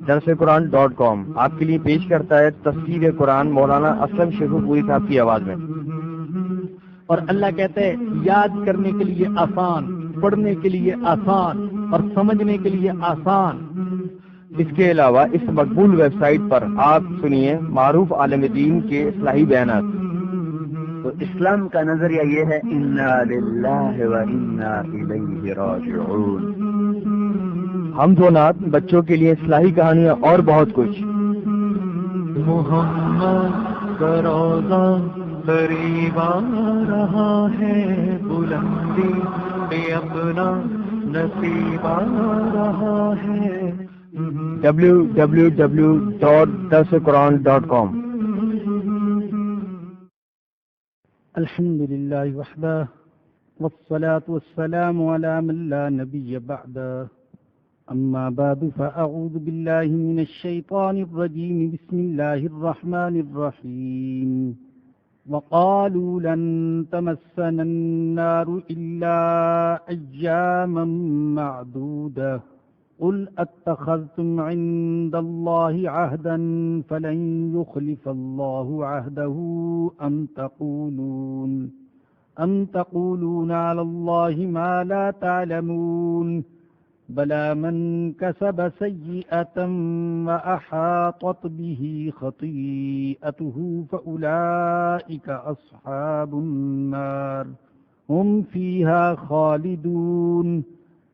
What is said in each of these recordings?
درسقرآن.com آپ کے لیے پیش کرتا ہے تفسیر قرآن مولانا اسلم شیخ پوری صاحب کی آواز میں۔ اور اللہ کہتا ہے یاد کرنے کے لیے آسان، پڑھنے کے لیے آسان اور سمجھنے کے لیے آسان۔ اس کے علاوہ اس مقبول ویب سائٹ پر آپ سنیے معروف عالم دین کے اصلاحی بیانات۔ تو اسلام کا نظریہ یہ ہے انا للہ و انا الیہ راجعون۔ ہم دو نعت، بچوں کے لیے اصلاحی کہانیاں اور بہت کچھ۔ محمد کا روضہ قریب آ رہا ہے، بلندی پہ اپنا نصیب آ رہا ہے۔ www.darsequran.com۔ الحمد للہ وحدہ والصلاة والسلام على من لا نبی بعدہ، اما بعد فاعوذ باللہ من الشیطان الرجیم، بسم اللہ الرحمن الرحیم۔ وقالوا لن تمسنا النار إلا أياما معدودة قل أتخذتم عند الله عهدا فلن يخلف الله عهده أم تقولون على الله ما لا تعلمون بلى من كسب سيئة وأحاطت به خطيئته فأولئك أصحاب النار هم فيها خالدون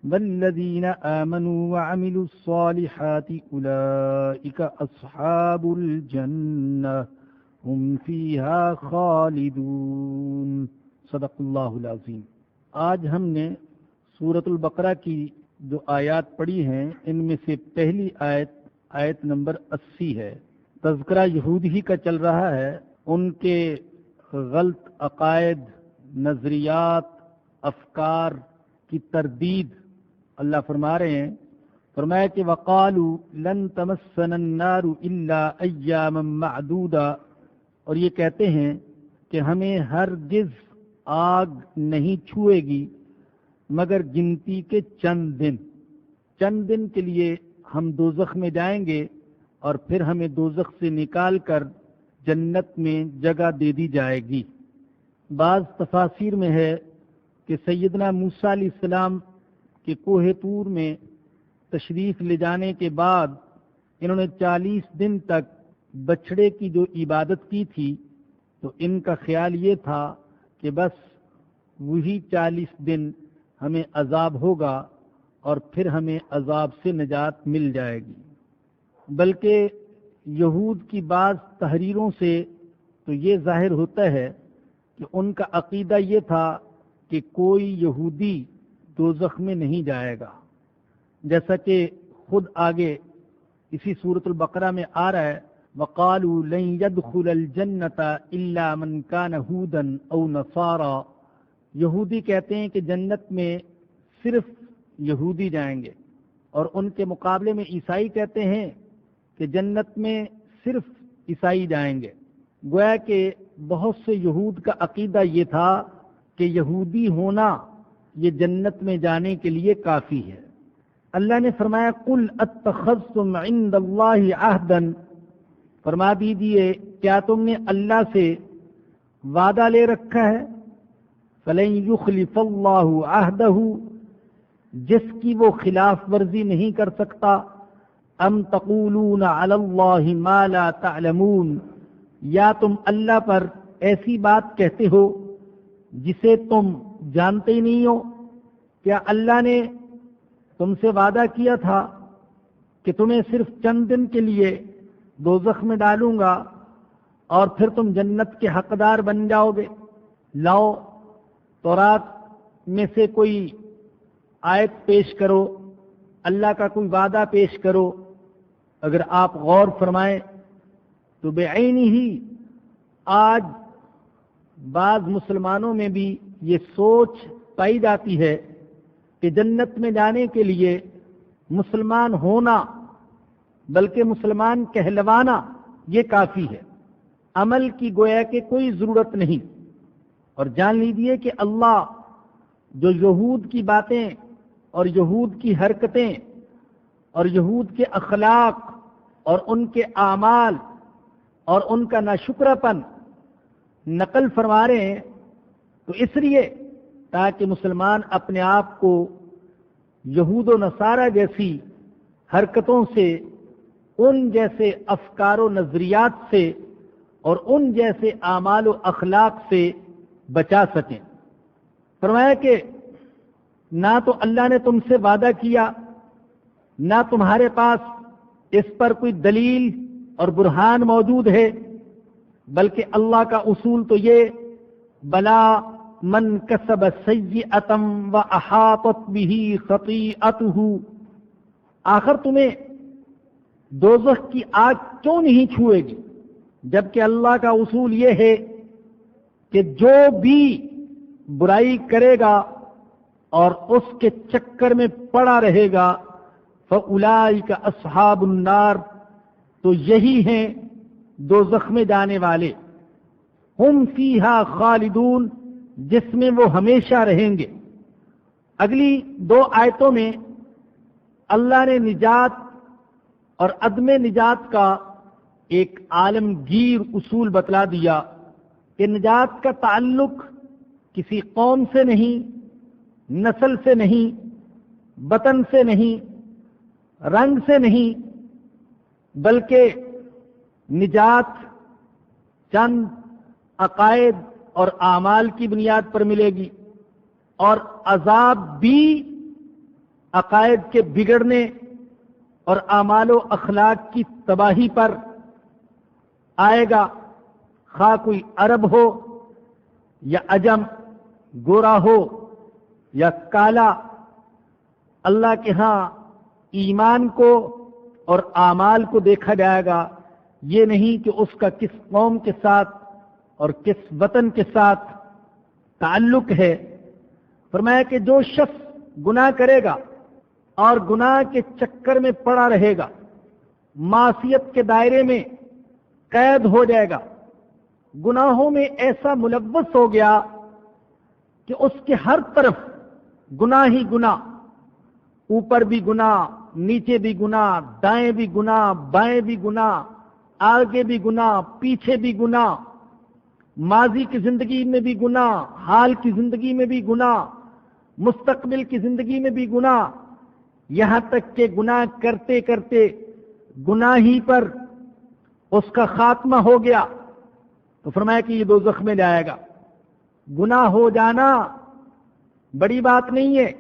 والذين آمنوا وعملوا الصالحات أولئك أصحاب الجنة هم فيها خالدون۔ صدق اللہ العظیم۔ آج ہم نے سورۃ البقرہ کی جو آیات پڑھی ہیں ان میں سے پہلی آیت نمبر 80 ہے۔ تذکرہ یہود ہی کا چل رہا ہے، ان کے غلط عقائد، نظریات، افکار کی تردید اللہ فرما رہے ہیں۔ فرمایا کہ وقالوا لن تمسنا النار الا ایاما معدودہ، اور یہ کہتے ہیں کہ ہمیں ہرگز آگ نہیں چھوئے گی مگر گنتی کے چند دن کے لیے ہم دوزخ میں جائیں گے اور پھر ہمیں دوزخ سے نکال کر جنت میں جگہ دے دی جائے گی۔ بعض تفاسیر میں ہے کہ سیدنا موسیٰ علیہ السلام کے کوہ طور میں تشریف لے جانے کے بعد انہوں نے 40 دن تک بچھڑے کی جو عبادت کی تھی، تو ان کا خیال یہ تھا کہ بس وہی 40 دن ہمیں عذاب ہوگا اور پھر ہمیں عذاب سے نجات مل جائے گی۔ بلکہ یہود کی بعض تحریروں سے تو یہ ظاہر ہوتا ہے کہ ان کا عقیدہ یہ تھا کہ کوئی یہودی دوزخ میں نہیں جائے گا، جیسا کہ خود آگے اسی سورۃ البقرہ میں آ رہا ہے وَقَالُوا لَن يَدْخُلَ الْجَنَّةَ إِلَّا مَنْ كَانَ هُودًا أَوْ نَصَارَى۔ یہودی کہتے ہیں کہ جنت میں صرف یہودی جائیں گے، اور ان کے مقابلے میں عیسائی کہتے ہیں کہ جنت میں صرف عیسائی جائیں گے۔ گویا کہ بہت سے یہود کا عقیدہ یہ تھا کہ یہودی ہونا یہ جنت میں جانے کے لیے کافی ہے۔ اللہ نے فرمایا قُلْ أَتَّخَذْتُمْ عِندَ اللَّهِ عَهْدًا، فرما دیجیے کیا تم نے اللہ سے وعدہ لے رکھا ہے؟ فَلَن يُخْلِفَ اللَّهُ عَهْدَهُ، جس کی وہ خلاف ورزی نہیں کر سکتا۔ أَمْ تَقُولُونَ عَلَى اللَّهِ مَا لَا تَعْلَمُونَ، یا تم اللہ پر ایسی بات کہتے ہو جسے تم جانتے ہی نہیں ہو۔ کیا اللہ نے تم سے وعدہ کیا تھا کہ تمہیں صرف چند دن کے لیے دوزخ میں ڈالوں گا اور پھر تم جنت کے حقدار بن جاؤ گے؟ لاؤ تورات میں سے کوئی آیت پیش کرو، اللہ کا کوئی وعدہ پیش کرو۔ اگر آپ غور فرمائیں تو بعینی ہی آج بعض مسلمانوں میں بھی یہ سوچ پائی جاتی ہے کہ جنت میں جانے کے لیے مسلمان ہونا بلکہ مسلمان کہلوانا یہ کافی ہے، عمل کی گویا کہ کوئی ضرورت نہیں۔ اور جان لیجیے کہ اللہ جو یہود کی باتیں اور یہود کی حرکتیں اور یہود کے اخلاق اور ان کے اعمال اور ان کا ناشکراپن نقل فرما رہے ہیں، تو اس لیے تاکہ مسلمان اپنے آپ کو یہود و نصارہ جیسی حرکتوں سے، ان جیسے افکار و نظریات سے اور ان جیسے اعمال و اخلاق سے بچا سکیں۔ فرمایا کہ نہ تو اللہ نے تم سے وعدہ کیا، نہ تمہارے پاس اس پر کوئی دلیل اور برہان موجود ہے، بلکہ اللہ کا اصول تو یہ بلا من کسب سیئۃ واحاطت بہ خطیئتہ، آخر تمہیں دوزخ کی آگ کیوں نہیں چھوئے گی، جبکہ اللہ کا اصول یہ ہے کہ جو بھی برائی کرے گا اور اس کے چکر میں پڑا رہے گا فَأُولَئِكَ أَصْحَابُ النَّارِ، تو یہی ہیں دوزخ میں جانے والے، ہم فیہا خالدون، جس میں وہ ہمیشہ رہیں گے۔ اگلی 2 آیتوں میں اللہ نے نجات اور عدم نجات کا ایک عالمگیر اصول بتلا دیا کہ نجات کا تعلق کسی قوم سے نہیں، نسل سے نہیں، وطن سے نہیں، رنگ سے نہیں، بلکہ نجات چند عقائد اور اعمال کی بنیاد پر ملے گی، اور عذاب بھی عقائد کے بگڑنے اور اعمال و اخلاق کی تباہی پر آئے گا، خواہ کوئی عرب ہو یا عجم، گورا ہو یا کالا۔ اللہ کے ہاں ایمان کو اور اعمال کو دیکھا جائے گا، یہ نہیں کہ اس کا کس قوم کے ساتھ اور کس وطن کے ساتھ تعلق ہے۔ فرمایا کہ جو شخص گناہ کرے گا اور گناہ کے چکر میں پڑا رہے گا، معصیت کے دائرے میں قید ہو جائے گا، گناہوں میں ایسا ملوث ہو گیا کہ اس کے ہر طرف گناہ ہی گناہ، اوپر بھی گناہ، نیچے بھی گناہ، دائیں بھی گناہ، بائیں بھی گناہ، آگے بھی گناہ، پیچھے بھی گناہ، ماضی کی زندگی میں بھی گناہ، حال کی زندگی میں بھی گناہ، مستقبل کی زندگی میں بھی گناہ، یہاں تک کہ گناہ کرتے کرتے گناہ ہی پر اس کا خاتمہ ہو گیا، تو فرمایا کہ یہ دوزخ میں جائے گا۔ گناہ ہو جانا بڑی بات نہیں ہے،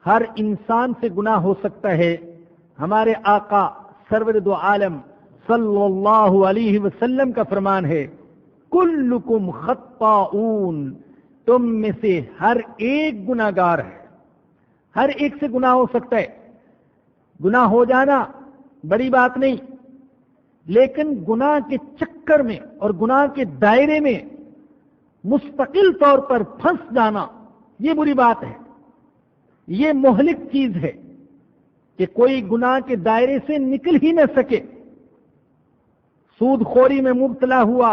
ہر انسان سے گناہ ہو سکتا ہے۔ ہمارے آقا سرور دو عالم صلی اللہ علیہ وسلم کا فرمان ہے، کلکم خطاؤون، تم میں سے ہر ایک گناہ گار ہے، ہر ایک سے گناہ ہو سکتا ہے۔ گناہ ہو جانا بڑی بات نہیں، لیکن گناہ کے چکر میں اور گناہ کے دائرے میں مستقل طور پر پھنس جانا یہ بری بات ہے، یہ مہلک چیز ہے کہ کوئی گناہ کے دائرے سے نکل ہی نہ سکے۔ سود خوری میں مبتلا ہوا،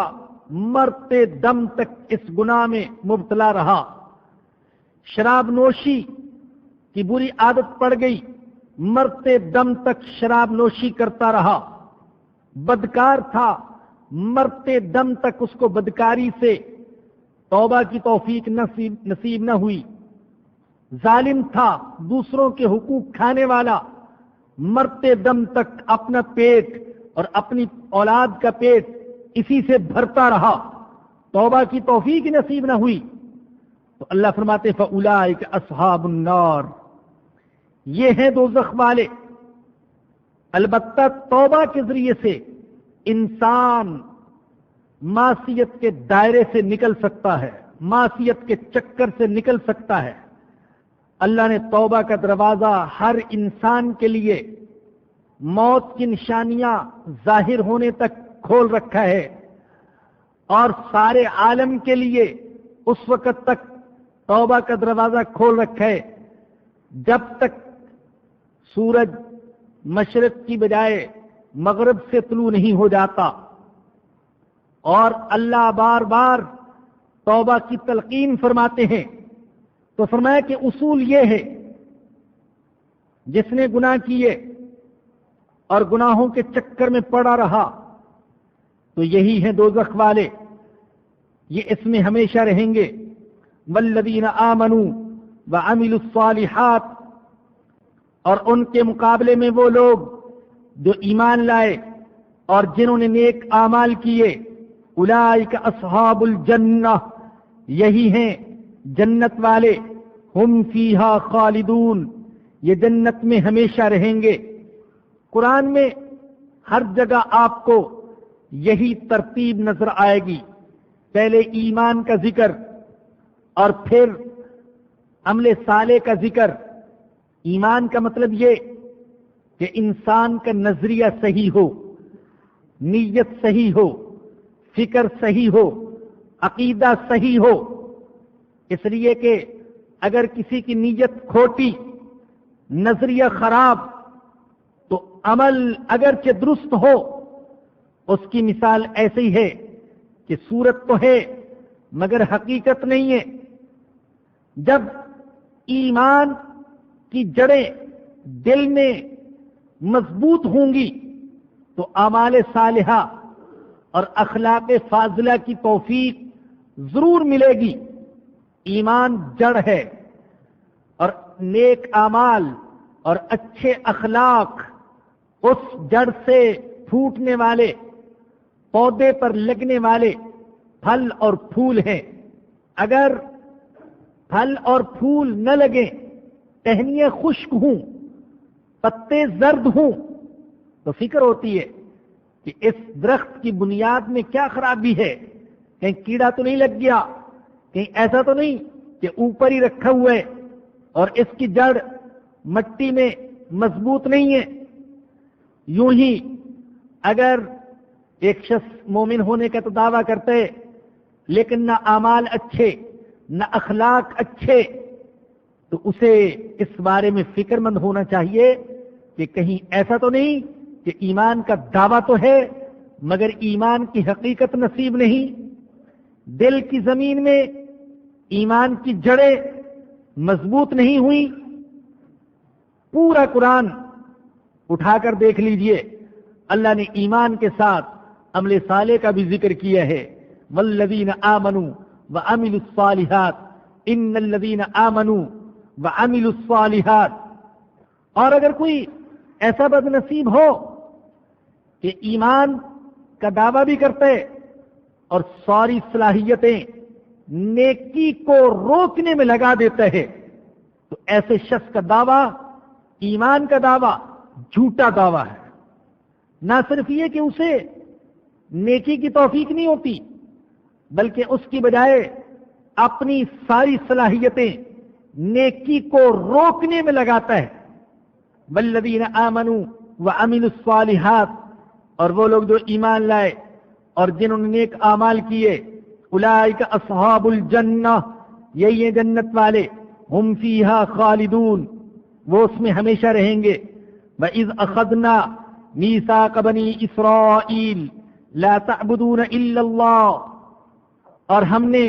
مرتے دم تک اس گناہ میں مبتلا رہا، شراب نوشی کی بری عادت پڑ گئی، مرتے دم تک شراب نوشی کرتا رہا، بدکار تھا، مرتے دم تک اس کو بدکاری سے توبہ کی توفیق نصیب نہ ہوئی، ظالم تھا، دوسروں کے حقوق کھانے والا، مرتے دم تک اپنا پیٹ اور اپنی اولاد کا پیٹ اسی سے بھرتا رہا، توبہ کی توفیق نصیب نہ ہوئی، تو اللہ فرماتے فَأُولَئِكَ أَصْحَابُ النَّارِ، یہ ہیں دوزخ والے۔ البتہ توبہ کے ذریعے سے انسان معصیت کے دائرے سے نکل سکتا ہے، معصیت کے چکر سے نکل سکتا ہے۔ اللہ نے توبہ کا دروازہ ہر انسان کے لیے موت کی نشانیاں ظاہر ہونے تک کھول رکھا ہے، اور سارے عالم کے لیے اس وقت تک توبہ کا دروازہ کھول رکھا ہے جب تک سورج مشرق کی بجائے مغرب سے طلوع نہیں ہو جاتا۔ اور اللہ بار بار توبہ کی تلقین فرماتے ہیں، تو فرمایا کہ اصول یہ ہے جس نے گناہ کیے اور گناہوں کے چکر میں پڑا رہا تو یہی ہیں دوزخ والے، یہ اس میں ہمیشہ رہیں گے۔ والذین آمنوا وعملوا الصالحات، اور ان کے مقابلے میں وہ لوگ جو ایمان لائے اور جنہوں نے نیک اعمال کیے، اولئک اصحاب الجنہ، یہی ہیں جنت والے، ہم فیہا خالدون، یہ جنت میں ہمیشہ رہیں گے۔ قرآن میں ہر جگہ آپ کو یہی ترتیب نظر آئے گی، پہلے ایمان کا ذکر اور پھر عمل صالح کا ذکر۔ ایمان کا مطلب یہ کہ انسان کا نظریہ صحیح ہو، نیت صحیح ہو، فکر صحیح ہو، عقیدہ صحیح ہو، اس لیے کہ اگر کسی کی نیت کھوٹی، نظریہ خراب، تو عمل اگرچہ درست ہو، اس کی مثال ایسی ہے کہ صورت تو ہے مگر حقیقت نہیں ہے۔ جب ایمان کی جڑیں دل میں مضبوط ہوں گی تو اعمال صالحہ اور اخلاق فاضلہ کی توفیق ضرور ملے گی۔ ایمان جڑ ہے اور نیک اعمال اور اچھے اخلاق اس جڑ سے پھوٹنے والے، پودے پر لگنے والے پھل اور پھول ہیں۔ اگر پھل اور پھول نہ لگیں، ٹہنیاں خشک ہوں، پتے زرد ہوں، تو فکر ہوتی ہے کہ اس درخت کی بنیاد میں کیا خرابی ہے، کہیں کیڑا تو نہیں لگ گیا، کہیں ایسا تو نہیں کہ اوپر ہی رکھا ہوا ہے اور اس کی جڑ مٹی میں مضبوط نہیں ہے۔ یوں ہی اگر ایک شخص مومن ہونے کا تو دعویٰ کرتا ہے لیکن نہ اعمال اچھے نہ اخلاق اچھے، تو اسے اس بارے میں فکر مند ہونا چاہیے کہ کہیں ایسا تو نہیں کہ ایمان کا دعویٰ تو ہے مگر ایمان کی حقیقت نصیب نہیں، دل کی زمین میں ایمان کی جڑیں مضبوط نہیں ہوئی۔ پورا قرآن اٹھا کر دیکھ لیجئے، اللہ نے ایمان کے ساتھ عمل صالح کا بھی ذکر کیا ہے۔ والذین آمنوا وعملوا الصالحات، ان الذین آمنوا وعملوا الصالحات۔ اور اگر کوئی ایسا بد نصیب ہو کہ ایمان کا دعویٰ بھی کرتے اور ساری صلاحیتیں نیکی کو روکنے میں لگا دیتا ہے، تو ایسے شخص کا دعویٰ، ایمان کا دعویٰ، جھوٹا دعویٰ ہے۔ نہ صرف یہ کہ اسے نیکی کی توفیق نہیں ہوتی بلکہ اس کی بجائے اپنی ساری صلاحیتیں نیکی کو روکنے میں لگاتا ہے۔ والذین آمنوا وعملوا الصالحات، اور وہ لوگ جو ایمان لائے اور جنہوں نے نیک اعمال کیے، اولئک اصحاب الجنہ، یہی ہیں جنت والے، ہم فیہا خالدون، وہ اس میں ہمیشہ رہیں گے۔ وَإِذْ أَخَذْنَا مِيثَاقَ بَنِي إِسْرَائِيلَ لَا تَعْبُدُونَ إِلَّا اللَّهَ، اور ہم نے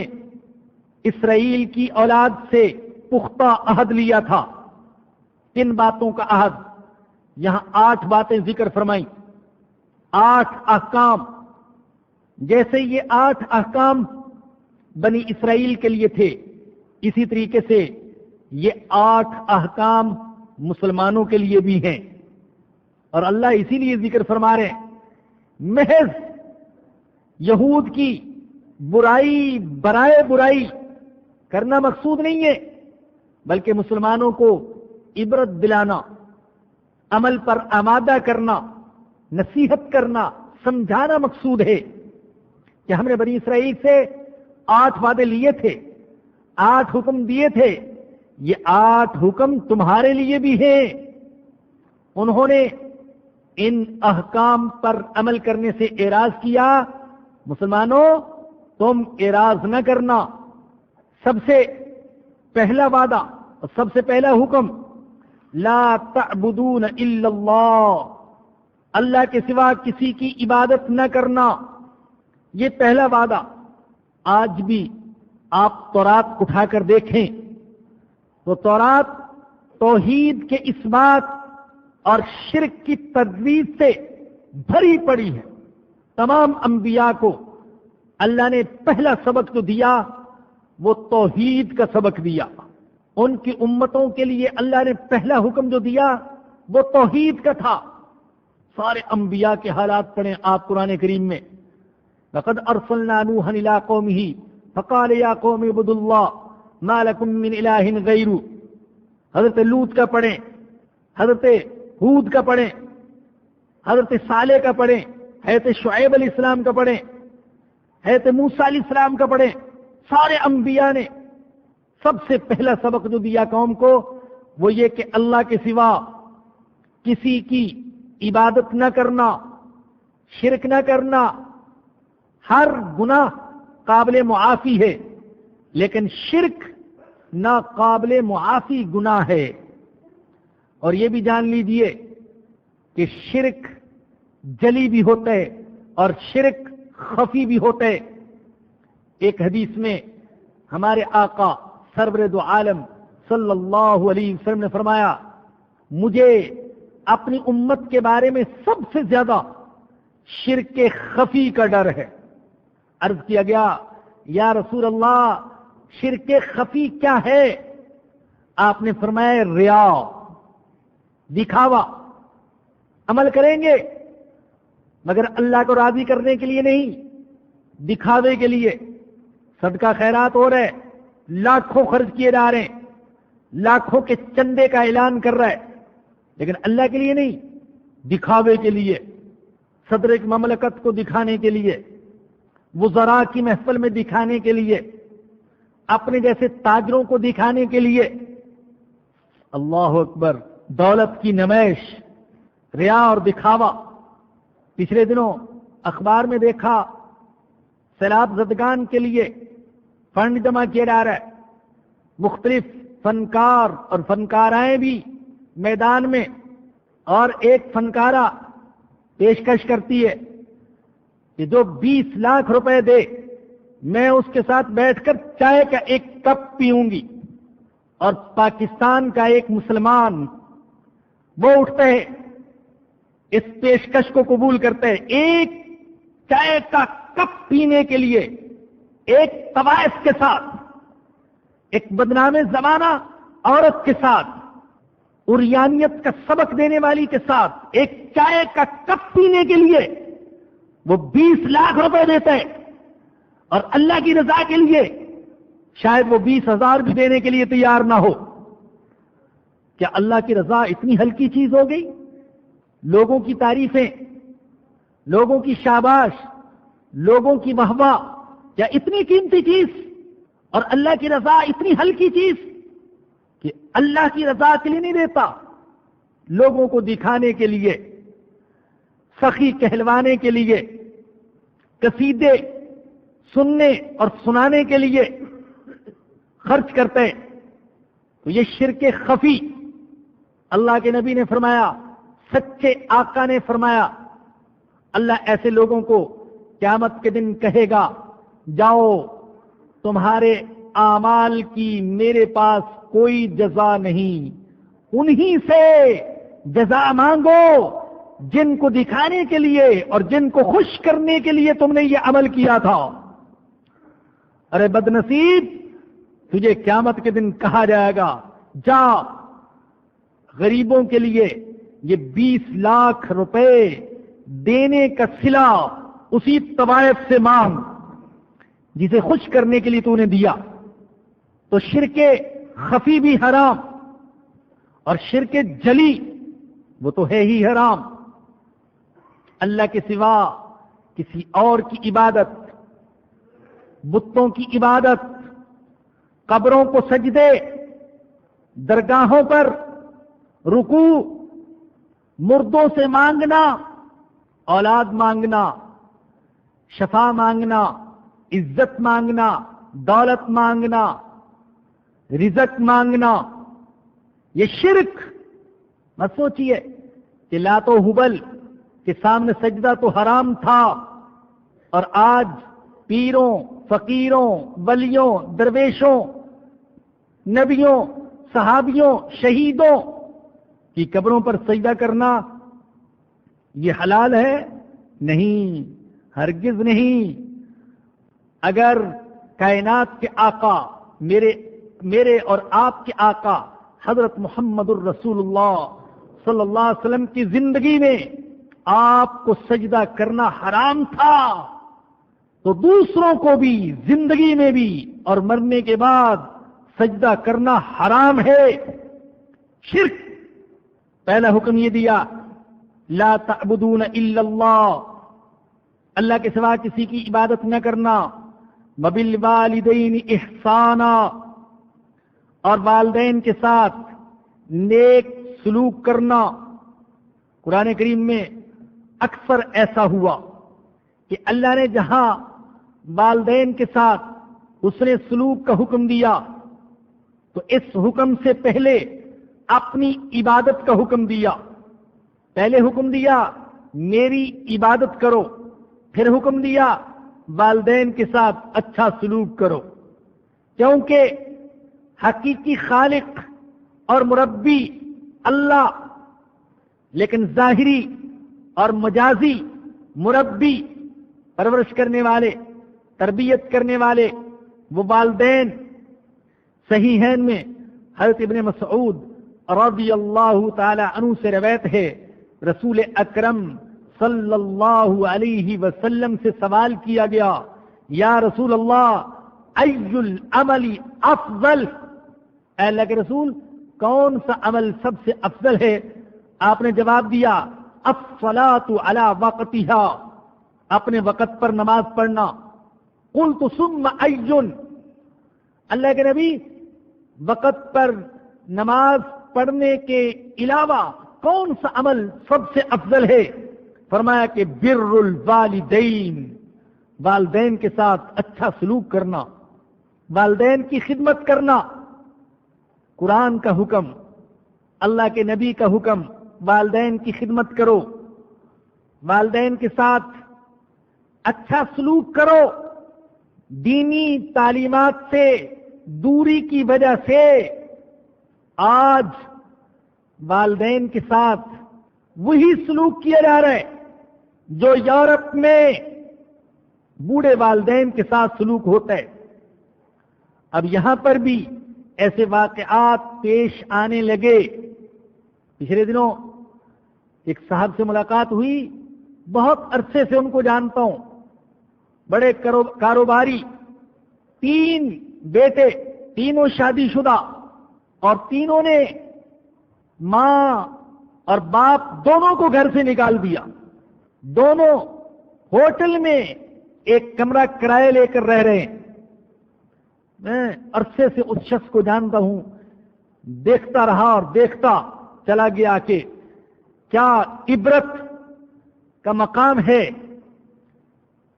اسرائیل کی اولاد سے پختہ عہد لیا تھا۔ کن باتوں کا عہد؟ یہاں 8 باتیں ذکر فرمائیں، 8 احکام۔ جیسے یہ 8 احکام بنی اسرائیل کے لیے تھے، اسی طریقے سے یہ 8 احکام مسلمانوں کے لیے بھی ہیں، اور اللہ اسی لیے ذکر فرما رہے ہیں۔ محض یہود کی برائی برائے برائی کرنا مقصود نہیں ہے، بلکہ مسلمانوں کو عبرت دلانا، عمل پر آمادہ کرنا، نصیحت کرنا، سمجھانا مقصود ہے کہ ہم نے بنی اسرائیل سے 8 وعدے لیے تھے، 8 حکم دیے تھے، یہ 8 حکم تمہارے لیے بھی ہیں۔ انہوں نے ان احکام پر عمل کرنے سے اعراض کیا۔ مسلمانوں، تم اعراض نہ کرنا۔ سب سے پہلا وعدہ اور سب سے پہلا حکم، لا تعبدون الا اللہ، اللہ کے سوا کسی کی عبادت نہ کرنا، یہ پہلا وعدہ۔ آج بھی آپ تورات اٹھا کر دیکھیں تو تورات توحید کے اس بات اور شرک کی تجویز سے بھری پڑی ہے۔ تمام انبیاء کو اللہ نے پہلا سبق جو دیا وہ توحید کا سبق دیا۔ ان کی امتوں کے لیے اللہ نے پہلا حکم جو دیا وہ توحید کا تھا۔ سارے انبیاء کے حالات پڑھیں آپ قرآن کریم میں۔ لقد ارسلنا نوحا الى قومه فقال یا قوم اعبدوا اللہ ما لکم من الہ غیرہ۔ حضرت لوط کا پڑھیں، حضرت ہود کا پڑھیں، حضرت صالح کا پڑھیں، حضرت شعیب علیہ السلام کا پڑھیں، حضرت موسیٰ علیہ السلام کا پڑھیں۔ سارے انبیاء نے سب سے پہلا سبق جو دیا قوم کو وہ یہ کہ اللہ کے سوا کسی کی عبادت نہ کرنا، شرک نہ کرنا۔ ہر گناہ قابل معافی ہے لیکن شرک ناقابل معافی گناہ ہے۔ اور یہ بھی جان لیجئے کہ شرک جلی بھی ہوتا ہے اور شرک خفی بھی ہوتا ہے۔ ایک حدیث میں ہمارے آقا سرور دو عالم صلی اللہ علیہ وسلم نے فرمایا، مجھے اپنی امت کے بارے میں سب سے زیادہ شرک خفی کا ڈر ہے۔ عرض کیا گیا یا رسول اللہ شرک خفی کیا ہے؟ آپ نے فرمایا ریا، دکھاوا۔ عمل کریں گے مگر اللہ کو راضی کرنے کے لیے نہیں، دکھاوے کے لیے۔ صدقہ خیرات ہو رہا ہے، لاکھوں خرچ کیے جا رہے ہیں، لاکھوں کے چندے کا اعلان کر رہا ہے لیکن اللہ کے لیے نہیں، دکھاوے کے لیے، صدر ایک مملکت کو دکھانے کے لیے، وزراء کی محفل میں دکھانے کے لیے، اپنے جیسے تاجروں کو دکھانے کے لیے۔ اللہ اکبر، دولت کی نمائش، ریا اور دکھاوا۔ پچھلے دنوں اخبار میں دیکھا سیلاب زدگان کے لیے فنڈ جمع کیا جا رہا ہے، مختلف فنکار اور فنکارائیں بھی میدان میں، اور ایک فنکارہ پیشکش کرتی ہے کہ جو 20 لاکھ روپے دے میں اس کے ساتھ بیٹھ کر چائے کا ایک کپ پیوں گی۔ اور پاکستان کا ایک مسلمان وہ اٹھتے ہیں، اس پیشکش کو قبول کرتے ہیں، ایک چائے کا کپ پینے کے لیے ایک طوائف کے ساتھ، ایک بدنام زمانہ عورت کے ساتھ، عریانیت کا سبق دینے والی کے ساتھ ایک چائے کا کپ پینے کے لیے وہ 20 لاکھ روپے دیتا ہے، اور اللہ کی رضا کے لیے شاید وہ 20,000 بھی دینے کے لیے تیار نہ ہو۔ کیا اللہ کی رضا اتنی ہلکی چیز ہو گئی؟ لوگوں کی تعریفیں، لوگوں کی شاباش، لوگوں کی واہواہ کیا اتنی قیمتی چیز، اور اللہ کی رضا اتنی ہلکی چیز کہ اللہ کی رضا کے لیے نہیں دیتا، لوگوں کو دکھانے کے لیے، سخی کہلوانے کے لیے، قصیدے سننے اور سنانے کے لیے خرچ کرتے ہیں۔ تو یہ شرک خفی۔ اللہ کے نبی نے فرمایا، سچے آقا نے فرمایا، اللہ ایسے لوگوں کو قیامت کے دن کہے گا، جاؤ تمہارے اعمال کی میرے پاس کوئی جزا نہیں، انہی سے جزا مانگو جن کو دکھانے کے لیے اور جن کو خوش کرنے کے لیے تم نے یہ عمل کیا تھا۔ ارے بدنصیب، تجھے قیامت کے دن کہا جائے گا، جا غریبوں کے لیے یہ 20 لاکھ روپے دینے کا صلہ اسی طوائف سے مانگ جسے خوش کرنے کے لیے تو نے دیا۔ تو شرک خفی بھی حرام، اور شرک جلی وہ تو ہے ہی حرام۔ اللہ کے سوا کسی اور کی عبادت، بتوں کی عبادت، قبروں کو سجدے، درگاہوں پر رکوع، مردوں سے مانگنا، اولاد مانگنا، شفا مانگنا، عزت مانگنا، دولت مانگنا، رزق مانگنا، یہ شرک۔ مت سوچئے کہ لات و حبل کے سامنے سجدہ تو حرام تھا، اور آج پیروں، فقیروں، ولیوں، درویشوں، نبیوں، صحابیوں شہیدوں کی قبروں پر سجدہ کرنا یہ حلال ہے؟ نہیں، ہرگز نہیں۔ اگر کائنات کے آقا میرے اور آپ کے آقا حضرت محمد الرسول اللہ صلی اللہ علیہ وسلم کی زندگی میں آپ کو سجدہ کرنا حرام تھا تو دوسروں کو بھی زندگی میں بھی اور مرنے کے بعد سجدہ کرنا حرام ہے۔ شرک، پہلا حکم یہ دیا لا تعبدون الا اللہ، اللہ کے سوا کسی کی عبادت نہ کرنا، وبالوالدین احسانا، اور والدین کے ساتھ نیک سلوک کرنا۔ قرآن کریم میں اکثر ایسا ہوا کہ اللہ نے جہاں والدین کے ساتھ حسن سلوک کا حکم دیا تو اس حکم سے پہلے اپنی عبادت کا حکم دیا۔ پہلے حکم دیا میری عبادت کرو، پھر حکم دیا والدین کے ساتھ اچھا سلوک کرو، کیونکہ حقیقی خالق اور مربی اللہ، لیکن ظاہری اور مجازی مربی، پرورش کرنے والے، تربیت کرنے والے وہ والدین۔ صحیحین میں حضرت ابن مسعود رضی اللہ تعالی عنہ سے روایت ہے، رسول اکرم صلی اللہ علیہ وسلم سے سوال کیا گیا، یا رسول اللہ ای العمل افضل، اے اللہ کے رسول کون سا عمل سب سے افضل ہے؟ آپ نے جواب دیا الصلاۃ علی وقتہا، اپنے وقت پر نماز پڑھنا۔ قلت ثم ای، اللہ کے نبی وقت پر نماز پڑھنے کے علاوہ کون سا عمل سب سے افضل ہے؟ فرمایا کہ بر الوالدین، والدین کے ساتھ اچھا سلوک کرنا، والدین کی خدمت کرنا۔ قرآن کا حکم، اللہ کے نبی کا حکم، والدین کی خدمت کرو، والدین کے ساتھ اچھا سلوک کرو۔ دینی تعلیمات سے دوری کی وجہ سے آج والدین کے ساتھ وہی سلوک کیا جا رہا ہے جو یورپ میں بوڑھے والدین کے ساتھ سلوک ہوتا ہے۔ اب یہاں پر بھی ایسے واقعات پیش آنے لگے۔ پچھلے دنوں ایک صاحب سے ملاقات ہوئی، بہت عرصے سے ان کو جانتا ہوں، بڑے کاروباری، 3 بیٹے، تینوں شادی شدہ، اور تینوں نے ماں اور باپ دونوں کو گھر سے نکال دیا۔ دونوں ہوٹل میں ایک کمرہ کرایہ لے کر رہ رہے ہیں۔ میں عرصے سے اس شخص کو جانتا ہوں، دیکھتا رہا اور دیکھتا چلا گیا کہ کیا عبرت کا مقام ہے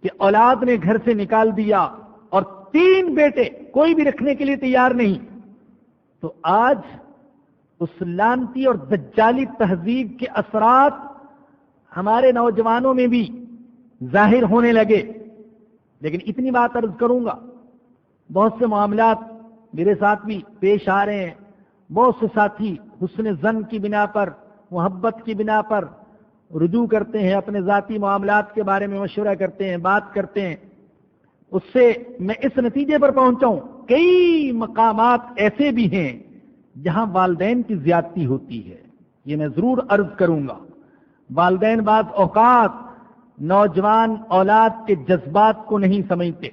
کہ اولاد نے گھر سے نکال دیا اور 3 بیٹے کوئی بھی رکھنے کے لیے تیار نہیں۔ تو آج اس لعنتی اور دجالی تہذیب کے اثرات ہمارے نوجوانوں میں بھی ظاہر ہونے لگے۔ لیکن اتنی بات عرض کروں گا، بہت سے معاملات میرے ساتھ بھی پیش آ رہے ہیں۔ بہت سے ساتھی حسن ظن کی بنا پر، محبت کی بنا پر رجوع کرتے ہیں، اپنے ذاتی معاملات کے بارے میں مشورہ کرتے ہیں، بات کرتے ہیں۔ اس سے میں اس نتیجے پر پہنچا ہوں، کئی مقامات ایسے بھی ہیں جہاں والدین کی زیادتی ہوتی ہے۔ یہ میں ضرور عرض کروں گا۔ والدین بعض اوقات نوجوان اولاد کے جذبات کو نہیں سمجھتے۔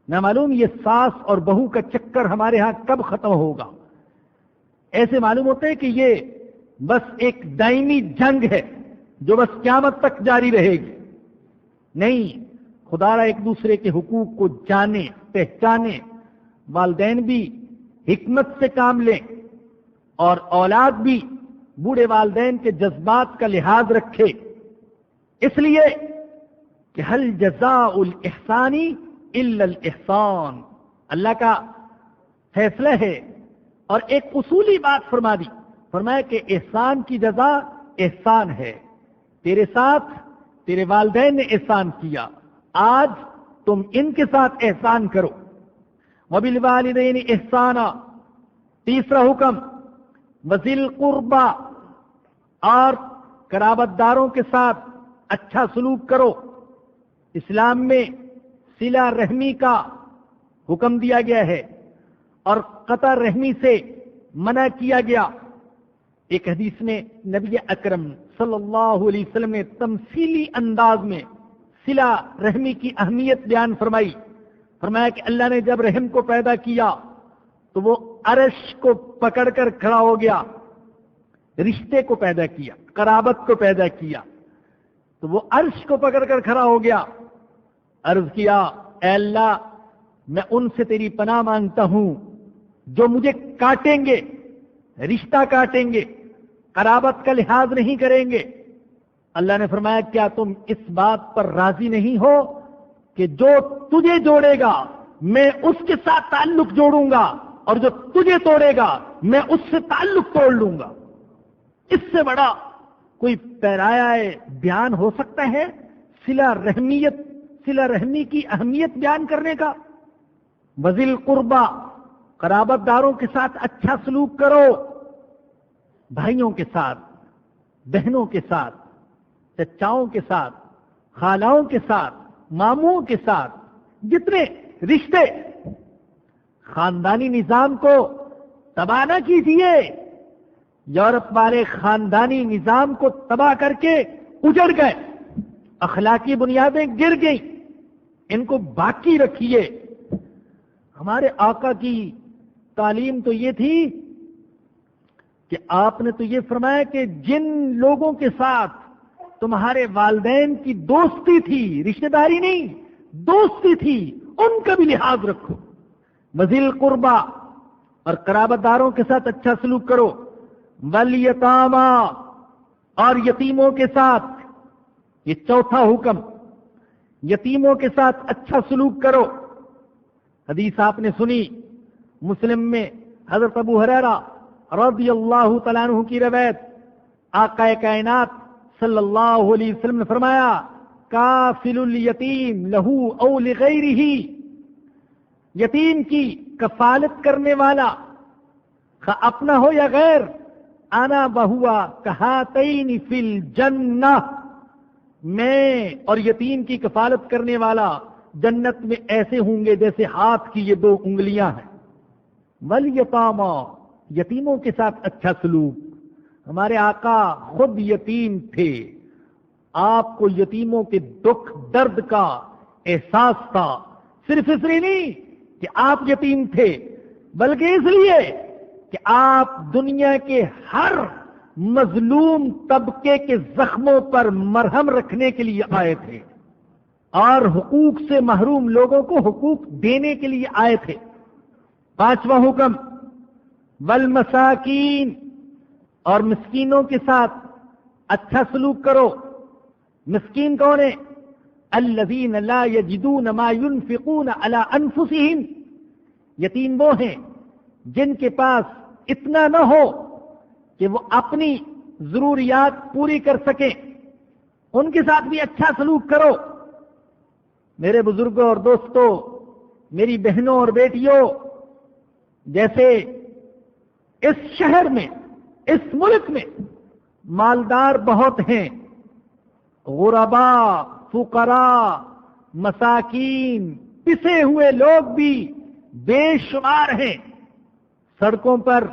نہ معلوم یہ ساس اور بہو کا چکر ہمارے ہاں کب ختم ہوگا۔ ایسے معلوم ہوتا ہے کہ یہ بس ایک دائمی جنگ ہے جو بس قیامت تک جاری رہے گی۔ نہیں، خدا را ایک دوسرے کے حقوق کو جانے، پہچانے، والدین بھی حکمت سے کام لیں اور اولاد بھی بوڑھے والدین کے جذبات کا لحاظ رکھے۔ اس لیے کہ هل جزاء الاحسان الا الاحسان، اللہ کا فیصلہ ہے اور ایک اصولی بات فرما دی، فرمایا کہ احسان کی جزا احسان ہے۔ تیرے ساتھ تیرے والدین نے احسان کیا، آج تم ان کے ساتھ احسان کرو۔ وبالوالدین احسانا، تیسرا حکم وذل قربا، اور قرابت داروں کے ساتھ اچھا سلوک کرو۔ اسلام میں صلہ رحمی کا حکم دیا گیا ہے اور قطع رحمی سے منع کیا گیا۔ ایک حدیث میں نبی اکرم صلی اللہ علیہ وسلم نے تمثیلی انداز میں صلہ رحمی کی اہمیت بیان فرمائی۔ فرمایا کہ اللہ نے جب رحم کو پیدا کیا تو وہ عرش کو پکڑ کر کھڑا ہو گیا، رشتے کو پیدا کیا، قرابت کو پیدا کیا، تو وہ عرش کو پکڑ کر کھڑا ہو گیا۔ عرض کیا اے اللہ میں ان سے تیری پناہ مانگتا ہوں جو مجھے کاٹیں گے، رشتہ کاٹیں گے، قرابت کا لحاظ نہیں کریں گے۔ اللہ نے فرمایا کیا تم اس بات پر راضی نہیں ہو کہ جو تجھے جوڑے گا میں اس کے ساتھ تعلق جوڑوں گا، اور جو تجھے توڑے گا میں اس سے تعلق توڑ لوں گا؟ اس سے بڑا کوئی پیرایا بیان ہو سکتا ہے صلہ رحمی کی اہمیت بیان کرنے کا؟ وذل قربا، قرابت داروں کے ساتھ اچھا سلوک کرو، بھائیوں کے ساتھ، بہنوں کے ساتھ، چچاؤں کے ساتھ، خالاؤں کے ساتھ، ماموں کے ساتھ، جتنے رشتے۔ خاندانی نظام کو تباہ نہ کیجیے۔ یورپ والے خاندانی نظام کو تباہ کر کے اجڑ گئے، اخلاقی بنیادیں گر گئیں، ان کو باقی رکھیے۔ ہمارے آقا کی تعلیم تو یہ تھی کہ آپ نے تو یہ فرمایا کہ جن لوگوں کے ساتھ تمہارے والدین کی دوستی تھی، رشتہ داری نہیں، دوستی تھی، ان کا بھی لحاظ رکھو۔ وذل قربا، اور قرابت داروں کے ساتھ اچھا سلوک کرو۔ والیتاما، اور یتیموں کے ساتھ، یہ چوتھا حکم، یتیموں کے ساتھ اچھا سلوک کرو۔ حدیث آپ نے سنی، مسلم میں حضرت ابو ہریرہ رضی اللہ تعالیٰ عنہ کی روایت، آقا کائنات صلی اللہ علیہ وسلم نے فرمایا کافل الیتیم لہو او لغیرہ، یتیم کی کفالت کرنے والا خواہ اپنا ہو یا غیر، انا بہوا کہاتین فی الجنہ، میں اور یتیم کی کفالت کرنے والا جنت میں ایسے ہوں گے جیسے ہاتھ کی یہ دو انگلیاں ہیں۔ والیتاما، یتیموں کے ساتھ اچھا سلوک۔ ہمارے آقا خود یتیم تھے، آپ کو یتیموں کے دکھ درد کا احساس تھا، صرف اس لیے نہیں کہ آپ یتیم تھے، بلکہ اس لیے کہ آپ دنیا کے ہر مظلوم طبقے کے زخموں پر مرہم رکھنے کے لیے آئے تھے، اور حقوق سے محروم لوگوں کو حقوق دینے کے لیے آئے تھے۔ پانچواں حکم والمساکین، اور مسکینوں کے ساتھ اچھا سلوک کرو۔ مسکین کون ہے؟ الذین لا یجدون ما ينفقون علی انفسہم، یتیم وہ ہیں جن کے پاس اتنا نہ ہو کہ وہ اپنی ضروریات پوری کر سکیں، ان کے ساتھ بھی اچھا سلوک کرو۔ میرے بزرگوں اور دوستوں، میری بہنوں اور بیٹیوں، جیسے اس شہر میں، اس ملک میں مالدار بہت ہیں، غرباء، فقراء، مساکین، پسے ہوئے لوگ بھی بے شمار ہیں۔ سڑکوں پر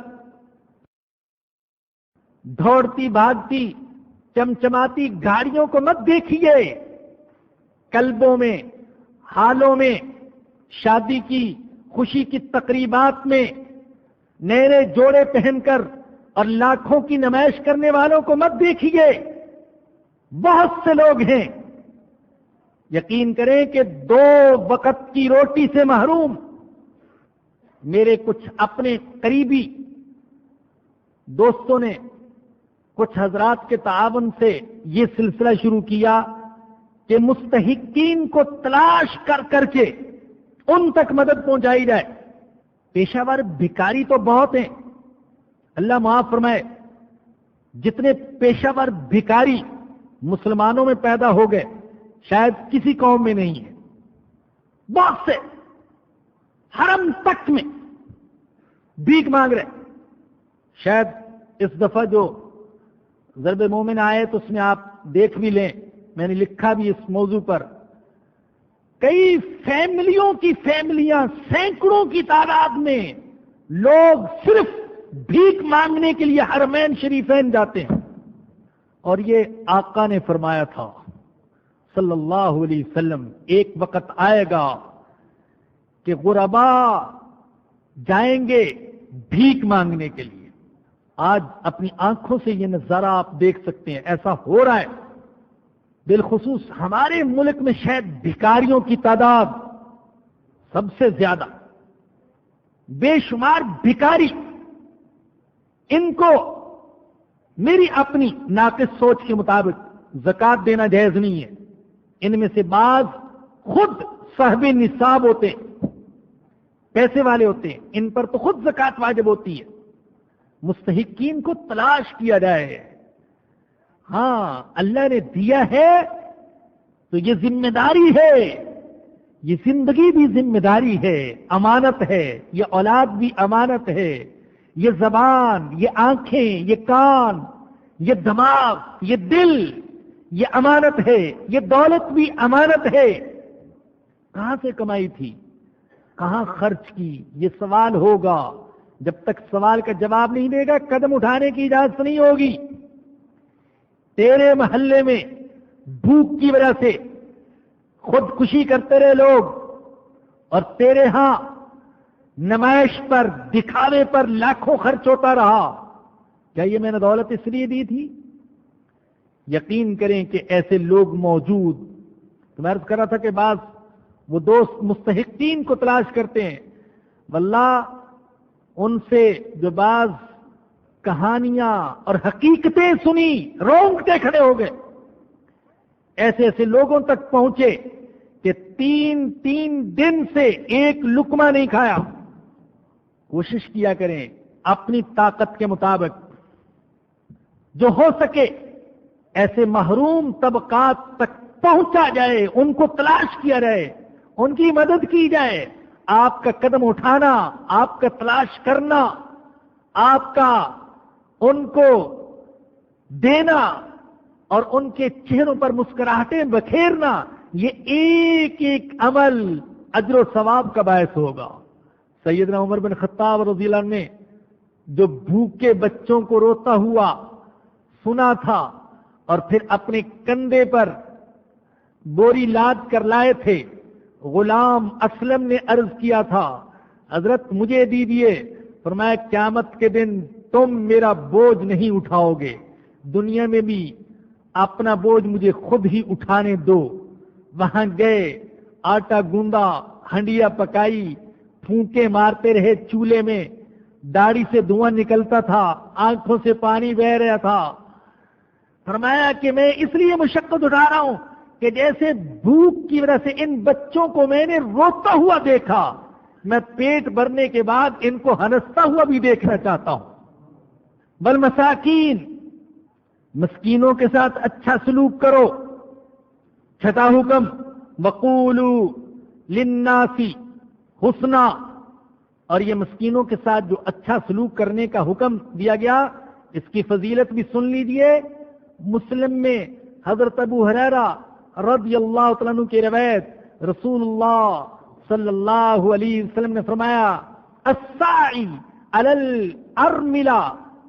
دوڑتی بھاگتی چمچماتی گاڑیوں کو مت دیکھیے، قلبوں میں، حالوں میں، شادی کی خوشی کی تقریبات میں نئے جوڑے پہن کر اور لاکھوں کی نمائش کرنے والوں کو مت دیکھیے۔ بہت سے لوگ ہیں، یقین کریں کہ 2 وقت کی روٹی سے محروم۔ میرے کچھ اپنے قریبی دوستوں نے کچھ حضرات کے تعاون سے یہ سلسلہ شروع کیا کہ مستحقین کو تلاش کر کر کے ان تک مدد پہنچائی جائے۔ پیشہ ور بھکاری تو بہت ہیں، اللہ معاف فرمائے، جتنے پیشہ ور بھکاری مسلمانوں میں پیدا ہو گئے شاید کسی قوم میں نہیں ہے۔ بہت سے حرم تک میں بھیک مانگ رہے، شاید اس دفعہ جو ضرب مومن آئے تو اس میں آپ دیکھ بھی لیں، میں نے لکھا بھی اس موضوع پر، کئی فیملیوں کی فیملیاں، سینکڑوں کی تعداد میں لوگ صرف بھیک مانگنے کے لیے حرمین شریفین جاتے ہیں. اور یہ آقا نے فرمایا تھا صلی اللہ علیہ وسلم، ایک وقت آئے گا کہ غربا جائیں گے بھیک مانگنے کے لیے. آج اپنی آنکھوں سے یہ نظارہ آپ دیکھ سکتے ہیں، ایسا ہو رہا ہے. بالخصوص ہمارے ملک میں شاید بھکاریوں کی تعداد سب سے زیادہ، بے شمار بھکاری. ان کو میری اپنی ناقص سوچ کے مطابق زکوٰۃ دینا جائز نہیں ہے. ان میں سے بعض خود صاحب نصاب ہوتے ہیں، پیسے والے ہوتے ہیں، ان پر تو خود زکوٰۃ واجب ہوتی ہے. مستحقین کو تلاش کیا جائے. ہاں اللہ نے دیا ہے تو یہ ذمہ داری ہے، یہ زندگی بھی ذمہ داری ہے، امانت ہے. یہ اولاد بھی امانت ہے، یہ زبان، یہ آنکھیں، یہ کان، یہ دماغ، یہ دل، یہ امانت ہے. یہ دولت بھی امانت ہے. کہاں سے کمائی تھی، کہاں خرچ کی، یہ سوال ہوگا. جب تک سوال کا جواب نہیں دے گا قدم اٹھانے کی اجازت نہیں ہوگی. تیرے محلے میں بھوک کی وجہ سے خودکشی کرتے رہے لوگ، اور تیرے ہاں نمائش پر، دکھاوے پر لاکھوں خرچ ہوتا رہا. کیا یہ میں نے دولت اس لیے دی تھی؟ یقین کریں کہ ایسے لوگ موجود. تو میں عرض کر رہا تھا کہ بعض وہ دوست مستحقین کو تلاش کرتے ہیں. واللہ ان سے جو بعض کہانیاں اور حقیقتیں سنی، رونگٹے کھڑے ہو گئے. ایسے ایسے لوگوں تک پہنچے کہ تین دن سے ایک لقمہ نہیں کھایا. کوشش کیا کریں اپنی طاقت کے مطابق جو ہو سکے ایسے محروم طبقات تک پہنچا جائے، ان کو تلاش کیا جائے، ان کی مدد کی جائے. آپ کا قدم اٹھانا، آپ کا تلاش کرنا، آپ کا ان کو دینا اور ان کے چہروں پر مسکراہٹیں بکھیرنا، یہ ایک ایک عمل اجر و ثواب کا باعث ہوگا. سیدنا عمر بن خطاب رضی اللہ عنہ نے جو بھوکے بچوں کو روتا ہوا سنا تھا اور پھر اپنے کندھے پر بوری لاد کر لائے تھے، غلام اسلم نے عرض کیا تھا حضرت مجھے دیجیے. فرمایا قیامت کے دن تم میرا بوجھ نہیں اٹھاؤ گے، دنیا میں بھی اپنا بوجھ مجھے خود ہی اٹھانے دو. وہاں گئے، آٹا گوندا، ہنڈیا پکائی، پھونکے مارتے رہے چولہے میں، داڑھی سے دھواں نکلتا تھا، آنکھوں سے پانی بہ رہا تھا. فرمایا کہ میں اس لیے مشقت اٹھا رہا ہوں کہ جیسے بھوک کی وجہ سے ان بچوں کو میں نے روتا ہوا دیکھا، میں پیٹ بھرنے کے بعد ان کو ہنستا ہوا بھی دیکھنا چاہتا ہوں. والمساکین، مسکینوں کے ساتھ اچھا سلوک کرو. چھٹا حکم وقولوا للناس حسنا، اور یہ مسکینوں کے ساتھ جو اچھا سلوک کرنے کا حکم دیا گیا اس کی فضیلت بھی سن لیجئے. مسلم میں حضرت ابو ہریرہ رضی اللہ تعالیٰ عنہ کی روایت، رسول اللہ صلی اللہ علیہ وسلم نے فرمایا الساعی علی الارملہ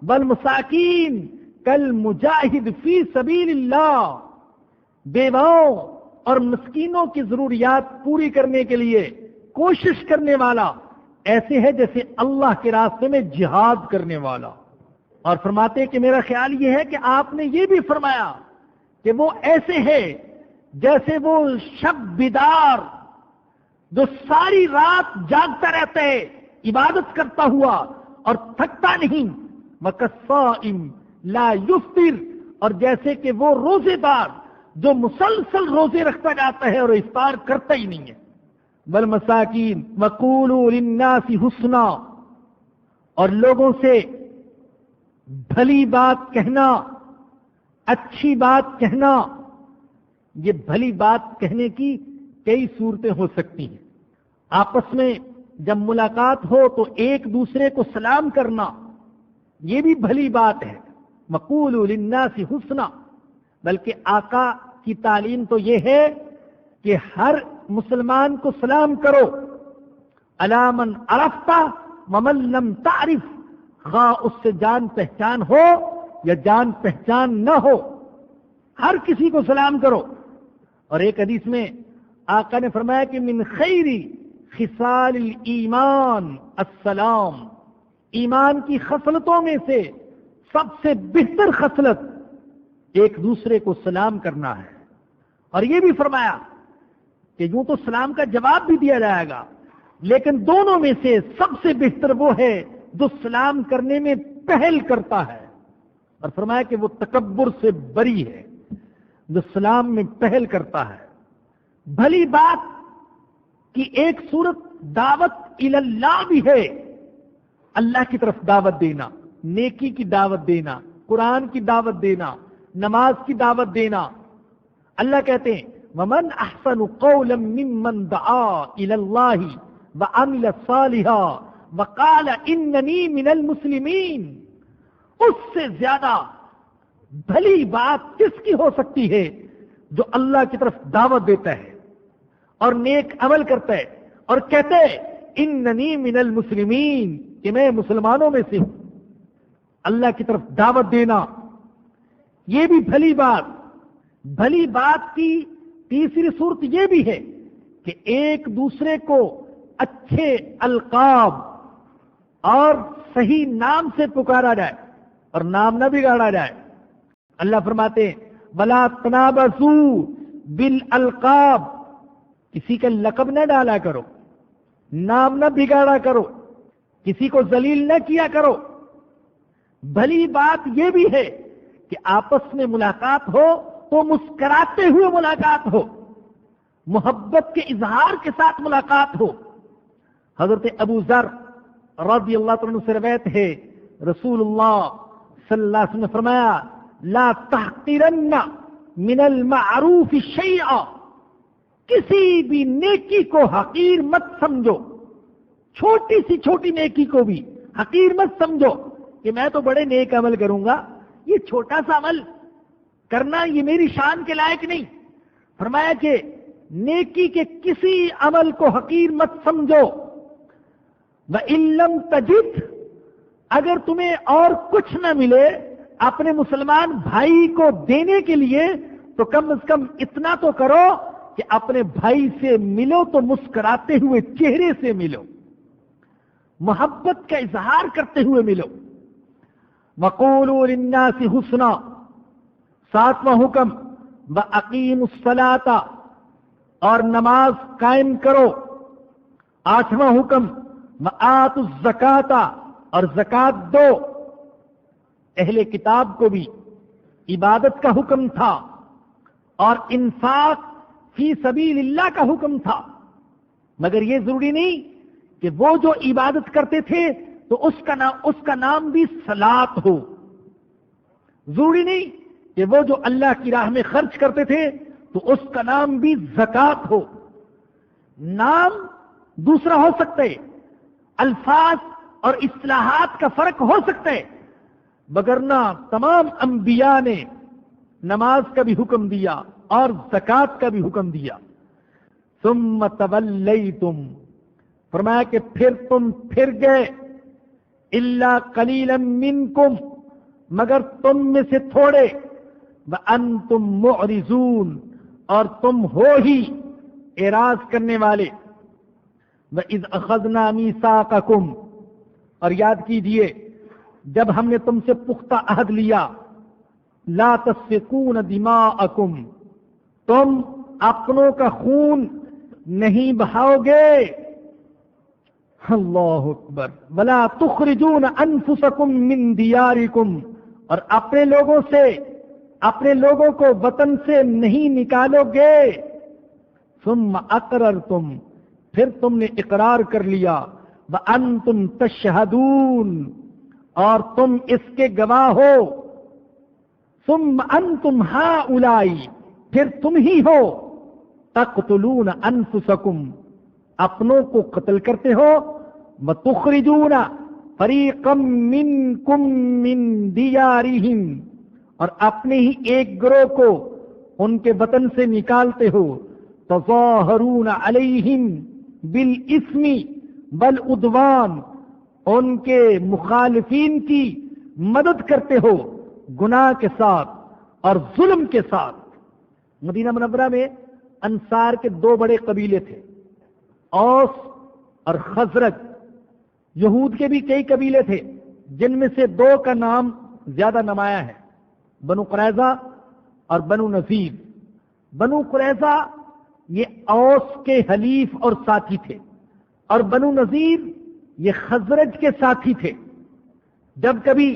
والمساکین کالمجاہد فی سبیل اللہ. بیواؤں اور مسکینوں کی ضروریات پوری کرنے کے لیے کوشش کرنے والا ایسے ہے جیسے اللہ کے راستے میں جہاد کرنے والا. اور فرماتے کہ میرا خیال یہ ہے کہ آپ نے یہ بھی فرمایا کہ وہ ایسے ہے جیسے وہ شب بیدار جو ساری رات جاگتا رہتا ہے عبادت کرتا ہوا اور تھکتا نہیں، وَكَالصَّائِمِ لَا يُفْطِرُ، اور جیسے کہ وہ روزے دار جو مسلسل روزے رکھتا جاتا ہے اور افطار کرتا ہی نہیں ہے. والمساکین وقولوا للناس حسنا، اور لوگوں سے بھلی بات کہنا، اچھی بات کہنا. یہ بھلی بات کہنے کی کئی صورتیں ہو سکتی ہیں. آپس میں جب ملاقات ہو تو ایک دوسرے کو سلام کرنا، یہ بھی بھلی بات ہے. وقولوا للناس حسنا، بلکہ آقا کی تعلیم تو یہ ہے کہ ہر مسلمان کو سلام کرو. الا من عرفت ومن لم تعرف، خواہ اس سے جان پہچان ہو یا جان پہچان نہ ہو، ہر کسی کو سلام کرو. اور ایک حدیث میں آقا نے فرمایا کہ من خیر خصال الایمان السلام، ایمان کی خصلتوں میں سے سب سے بہتر خصلت ایک دوسرے کو سلام کرنا ہے. اور یہ بھی فرمایا کہ یوں تو سلام کا جواب بھی دیا جائے گا، لیکن دونوں میں سے سب سے بہتر وہ ہے جو سلام کرنے میں پہل کرتا ہے. اور فرمایا کہ وہ تکبر سے بری ہے جو سلام میں پہل کرتا ہے. بھلی بات کی ایک صورت دعوت اللہ بھی ہے، اللہ کی طرف دعوت دینا، نیکی کی دعوت دینا، قرآن کی دعوت دینا، نماز کی دعوت دینا. اللہ کہتے ہیں وَمَنْ أَحْسَنُ قَوْلًا مِّمَّنْ دَعَا إِلَى اللَّهِ وَعَمِلَ صَالِحًا وَقَالَ إِنَّنِي مِنَ الْمُسْلِمِينَ. اس سے زیادہ بھلی بات کس کی ہو سکتی ہے جو اللہ کی طرف دعوت دیتا ہے اور نیک عمل کرتا ہے اور کہتے ہیں اننی من المسلمین، کہ میں مسلمانوں میں سے ہوں. اللہ کی طرف دعوت دینا یہ بھی بھلی بات. بھلی بات کی تیسری صورت یہ بھی ہے کہ ایک دوسرے کو اچھے القاب اور صحیح نام سے پکارا جائے اور نام نہ بگاڑا جائے. اللہ فرماتے ہیں وَلَا تَنَابَزُوا بِالْأَلْقَابِ، کسی کا لقب نہ ڈالا کرو، نام نہ بگاڑا کرو، کسی کو ذلیل نہ کیا کرو. بھلی بات یہ بھی ہے کہ آپس میں ملاقات ہو تو مسکراتے ہوئے ملاقات ہو، محبت کے اظہار کے ساتھ ملاقات ہو. حضرت ابو ذر رضی اللہ عنہ سے روایت ہے، رسول اللہ صلی اللہ علیہ وسلم نے فرمایا لا تحقرن من المعروف شیئا، کسی بھی نیکی کو حقیر مت سمجھو، چھوٹی سی چھوٹی نیکی کو بھی حقیر مت سمجھو کہ میں تو بڑے نیک عمل کروں گا، یہ چھوٹا سا عمل کرنا یہ میری شان کے لائق نہیں. فرمایا کہ نیکی کے کسی عمل کو حقیر مت سمجھو. وَإِن لَّمْ تَجِدْ، اگر تمہیں اور کچھ نہ ملے اپنے مسلمان بھائی کو دینے کے لیے تو کم از کم اتنا تو کرو کہ اپنے بھائی سے ملو تو مسکراتے ہوئے چہرے سے ملو، محبت کا اظہار کرتے ہوئے ملو. وَقُولُوا لِلنَّاسِ حُسْنًا، ساتواں حکم وَأَقِیمُوا الصَّلَاةَ، اور نماز قائم کرو. آٹھواں حکم وَآتُوا الزَّکَاةَ، اور زکات دو. اہل کتاب کو بھی عبادت کا حکم تھا اور انفاق فی سبیل اللہ کا حکم تھا، مگر یہ ضروری نہیں کہ وہ جو عبادت کرتے تھے تو اس کا نام بھی صلاۃ ہو. ضروری نہیں کہ وہ جو اللہ کی راہ میں خرچ کرتے تھے تو اس کا نام بھی زکات ہو. نام دوسرا ہو سکتا ہے، الفاظ اور اصطلاحات کا فرق ہو سکتا ہے، وگرنہ تمام انبیاء نے نماز کا بھی حکم دیا اور زکات کا بھی حکم دیا. ثم تولیتم، فرمایا کہ پھر تم پھر گئے، الا قلیلا منکم، مگر تم میں سے تھوڑے، وانتم معرضون، اور تم ہو ہی اعراض کرنے والے. وَإِذْ أَخَذْنَا مِيثَاقَكُمْ، اور یاد کیجئے جب ہم نے تم سے پختہ عہد لیا، لا تسفکون دماءکم، تم اپنوں کا خون نہیں بہاؤ گے. اللہ اکبر. ولا تخرجون انفسکم من دیارکم، اور اپنے لوگوں کو وطن سے نہیں نکالو گے. ثم اقررتم، پھر تم نے اقرار کر لیا، وانتم تشہدون، اور تم اس کے گواہ ہو. ثم انتم ہؤلاء، پھر تم ہی ہو، تقتلون انفسکم، اپنوں کو قتل کرتے ہو، وتخرجون، فریقم منکم من دیارہم، اور اپنے ہی ایک گروہ کو ان کے وطن سے نکالتے ہو، تظاہرون علیہم بالاسم والعدوان، ان کے مخالفین کی مدد کرتے ہو گناہ کے ساتھ اور ظلم کے ساتھ۔ مدینہ منورہ میں انصار کے دو بڑے قبیلے تھے، اوس اور خزرج۔ یہود کے بھی کئی قبیلے تھے جن میں سے دو کا نام زیادہ نمایاں ہے، بنو قریظہ اور بنو نذیر۔ بنو قریظہ یہ اوس کے حلیف اور ساتھی تھے، اور بنو نذیر یہ خزرج کے ساتھی تھے۔ جب کبھی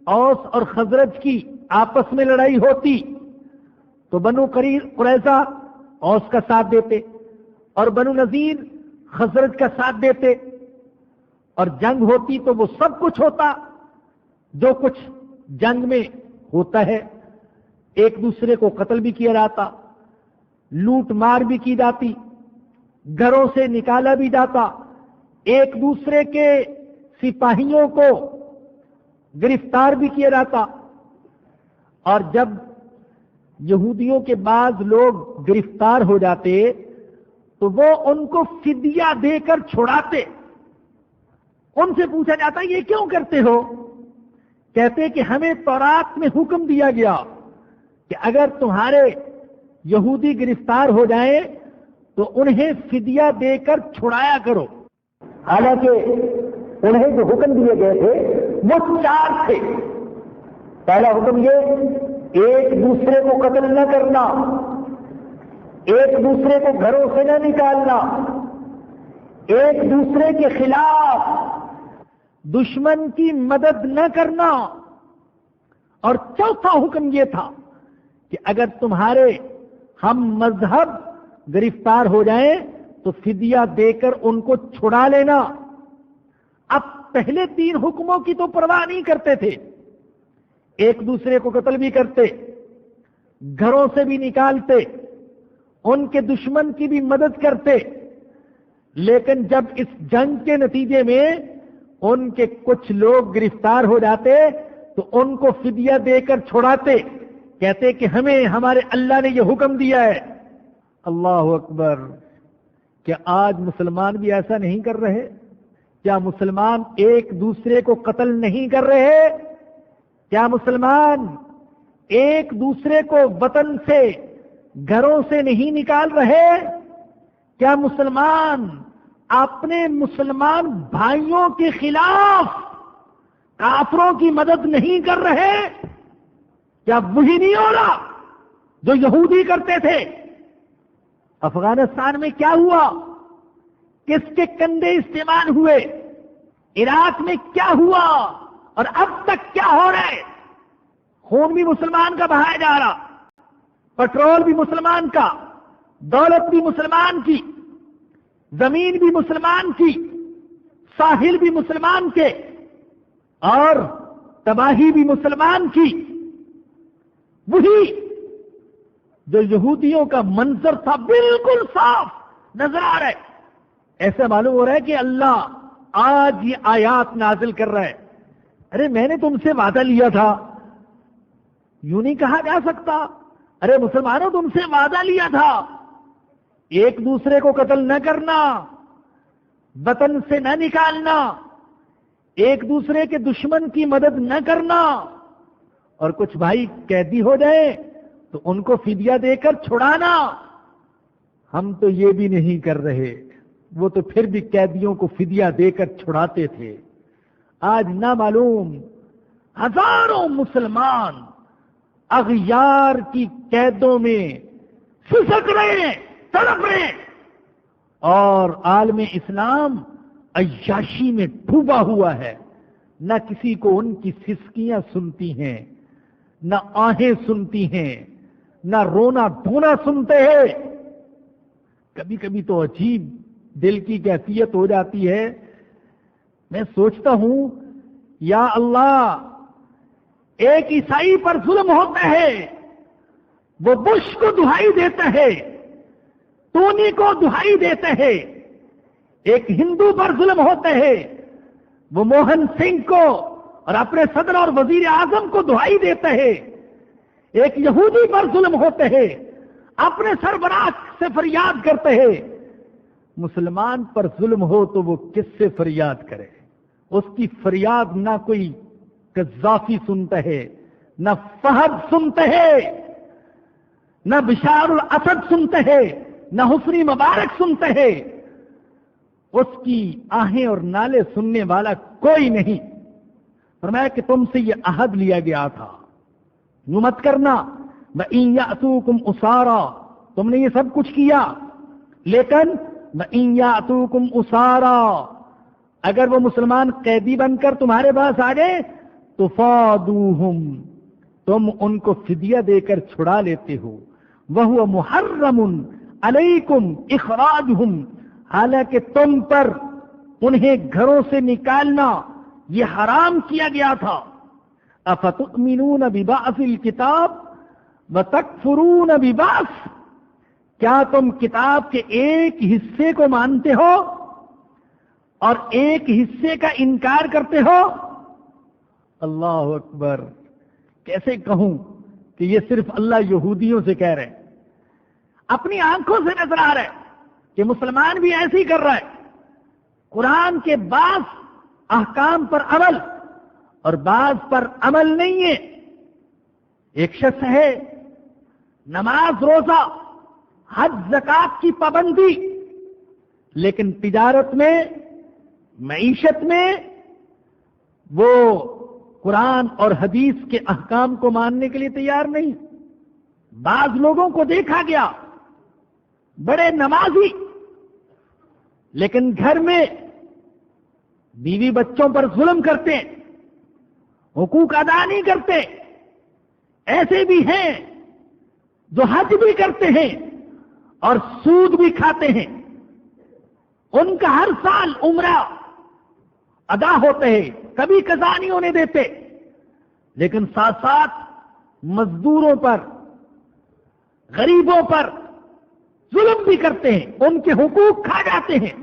اوس اور خزرج کی آپس میں لڑائی ہوتی تو بنو قریظہ اوس کا ساتھ دیتے اور بنو نذیر خزرج کا ساتھ دیتے، اور جنگ ہوتی تو وہ سب کچھ ہوتا جو کچھ جنگ میں ہوتا ہے۔ ایک دوسرے کو قتل بھی کیا جاتا، لوٹ مار بھی کی جاتی، گھروں سے نکالا بھی جاتا، ایک دوسرے کے سپاہیوں کو گرفتار بھی کیا جاتا۔ اور جب یہودیوں کے بعض لوگ گرفتار ہو جاتے تو وہ ان کو فدیہ دے کر چھڑاتے۔ ان سے پوچھا جاتا یہ کیوں کرتے ہو؟ کہتے کہ ہمیں تورات میں حکم دیا گیا کہ اگر تمہارے یہودی گرفتار ہو جائیں تو انہیں فدیہ دے کر چھڑایا کرو۔ حالانکہ انہیں جو حکم دیے گئے تھے وہ 4 تھے۔ پہلا حکم یہ، ایک دوسرے کو قتل نہ کرنا، ایک دوسرے کو گھروں سے نہ نکالنا، ایک دوسرے کے خلاف دشمن کی مدد نہ کرنا، اور چوتھا حکم یہ تھا کہ اگر تمہارے ہم مذہب گرفتار ہو جائیں تو فدیہ دے کر ان کو چھڑا لینا۔ اب پہلے 3 حکموں کی تو پرواہ نہیں کرتے تھے، ایک دوسرے کو قتل بھی کرتے، گھروں سے بھی نکالتے، ان کے دشمن کی بھی مدد کرتے، لیکن جب اس جنگ کے نتیجے میں ان کے کچھ لوگ گرفتار ہو جاتے تو ان کو فدیہ دے کر چھڑاتے، کہتے کہ ہمیں ہمارے اللہ نے یہ حکم دیا ہے۔ اللہ اکبر! کیا آج مسلمان بھی ایسا نہیں کر رہے؟ کیا مسلمان ایک دوسرے کو قتل نہیں کر رہے؟ کیا مسلمان ایک دوسرے کو وطن سے گھروں سے نہیں نکال رہے؟ کیا مسلمان اپنے مسلمان بھائیوں کے خلاف کافروں کی مدد نہیں کر رہے؟ کیا وہی نہیں ہو رہا جو یہودی کرتے تھے؟ افغانستان میں کیا ہوا؟ کس کے کندھے استعمال ہوئے؟ عراق میں کیا ہوا؟ اور اب تک کیا ہو رہا ہے؟ خون بھی مسلمان کا بہایا جا رہا، پٹرول بھی مسلمان کا، دولت بھی مسلمان کی، زمین بھی مسلمان کی، ساحل بھی مسلمان کے، اور تباہی بھی مسلمان کی۔ وہی جو یہودیوں کا منظر تھا بالکل صاف نظر آ رہا ہے۔ ایسا معلوم ہو رہا ہے کہ اللہ آج یہ آیات نازل کر رہا ہے۔ ارے میں نے تم سے وعدہ لیا تھا، یوں نہیں کہا جا سکتا۔ ارے مسلمانوں تم سے وعدہ لیا تھا، ایک دوسرے کو قتل نہ کرنا، وطن سے نہ نکالنا، ایک دوسرے کے دشمن کی مدد نہ کرنا، اور کچھ بھائی قیدی ہو جائیں تو ان کو فدیہ دے کر چھڑانا۔ ہم تو یہ بھی نہیں کر رہے، وہ تو پھر بھی قیدیوں کو فدیہ دے کر چھڑاتے تھے۔ آج نہ معلوم ہزاروں مسلمان اغیار کی قیدوں میں سسک رہے ہیں، تڑپ رہے ہیں، اور عالم اسلام عیاشی میں ڈوبا ہوا ہے۔ نہ کسی کو ان کی سسکیاں سنتی ہیں، نہ آہیں سنتی ہیں، نہ رونا دھونا سنتے ہیں۔ کبھی کبھی تو عجیب دل کی کیفیت ہو جاتی ہے، میں سوچتا ہوں یا اللہ، ایک عیسائی پر ظلم ہوتا ہے، وہ بش کو دہائی دیتا ہے، تونی کو دہائی دیتا ہے۔ ایک ہندو پر ظلم ہوتا ہے وہ موہن سنگھ کو اور اپنے صدر اور وزیر اعظم کو دہائی دیتے ہیں، ایک یہودی پر ظلم ہوتے ہیں، اپنے سربراہ سے فریاد کرتے ہیں، مسلمان پر ظلم ہو تو وہ کس سے فریاد کرے؟ اس کی فریاد نہ کوئی قذافی سنتا ہے، نہ فہد سنتے ہیں، نہ بشار الاسد سنتے ہیں، نہ حسنی مبارک سنتے ہیں، اس کی آہیں اور نالے سننے والا کوئی نہیں۔ فرمایا کہ تم سے یہ عہد لیا گیا تھا، یوں مت کرنا، وَإِن يَأْتُوكُمْ أُسَارَىٰ، تم نے یہ سب کچھ کیا، لیکن وَإِن يَأْتُوكُمْ أُسَارَىٰ، اگر وہ مسلمان قیدی بن کر تمہارے پاس آ گئے تو فَادُوهُمْ، تم ان کو فدیہ دے کر چھڑا لیتے ہو، وَهُوَ مُحَرَّمٌ عَلَيْكُمْ إِخْرَاجُهُمْ، حالانکہ تم پر انہیں گھروں سے نکالنا یہ حرام کیا گیا تھا۔ افتؤمنون ببعض الکتاب وتکفرون ببعض، کیا تم کتاب کے ایک حصے کو مانتے ہو اور ایک حصے کا انکار کرتے ہو؟ اللہ اکبر، کیسے کہوں کہ یہ صرف اللہ یہودیوں سے کہہ رہے ہیں، اپنی آنکھوں سے نظر آ رہا ہے کہ مسلمان بھی ایسے ہی کر رہا ہے، قرآن کے بعض احکام پر عمل اور بعض پر عمل نہیں ہے۔ ایک شخص ہے نماز روزہ حج زکات کی پابندی، لیکن تجارت میں معیشت میں وہ قرآن اور حدیث کے احکام کو ماننے کے لیے تیار نہیں۔ بعض لوگوں کو دیکھا گیا بڑے نمازی، لیکن گھر میں بیوی بچوں پر ظلم کرتے، حقوق ادا نہیں کرتے۔ ایسے بھی ہیں جو حج بھی کرتے ہیں اور سود بھی کھاتے ہیں، ان کا ہر سال عمرہ ادا ہوتے ہیں، کبھی قضا نہیں ہونے دیتے، لیکن ساتھ ساتھ مزدوروں پر، غریبوں پر ظلم بھی کرتے ہیں، ان کے حقوق کھا جاتے ہیں۔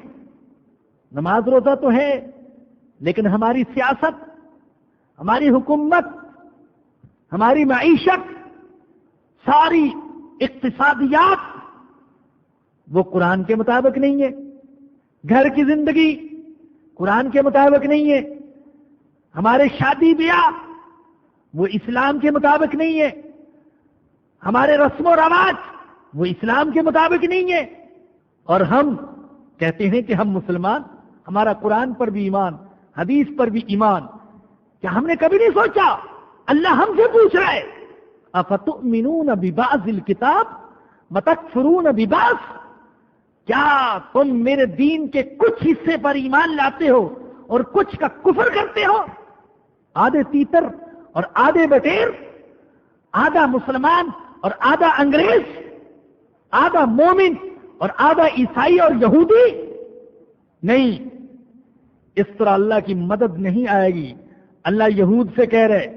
نماز روزہ تو ہے، لیکن ہماری سیاست، ہماری حکومت، ہماری معیشت، ساری اقتصادیات وہ قرآن کے مطابق نہیں ہے، گھر کی زندگی قرآن کے مطابق نہیں ہے، ہمارے شادی بیاہ وہ اسلام کے مطابق نہیں ہے، ہمارے رسم و رواج وہ اسلام کے مطابق نہیں ہے، اور ہم کہتے ہیں کہ ہم مسلمان، ہمارا قرآن پر بھی ایمان، حدیث پر بھی ایمان۔ کیا ہم نے کبھی نہیں سوچا؟ اللہ ہم سے پوچھ رہا ہے، افتؤمنون ببعض الکتاب وتکفرون ببعض، کیا تم میرے دین کے کچھ حصے پر ایمان لاتے ہو اور کچھ کا کفر کرتے ہو؟ آدھے تیتر اور آدھے بٹیر، آدھا مسلمان اور آدھا انگریز، آدھا مومن اور آدھا عیسائی اور یہودی؟ نہیں، اس طرح اللہ کی مدد نہیں آئے گی۔ اللہ یہود سے کہہ رہے،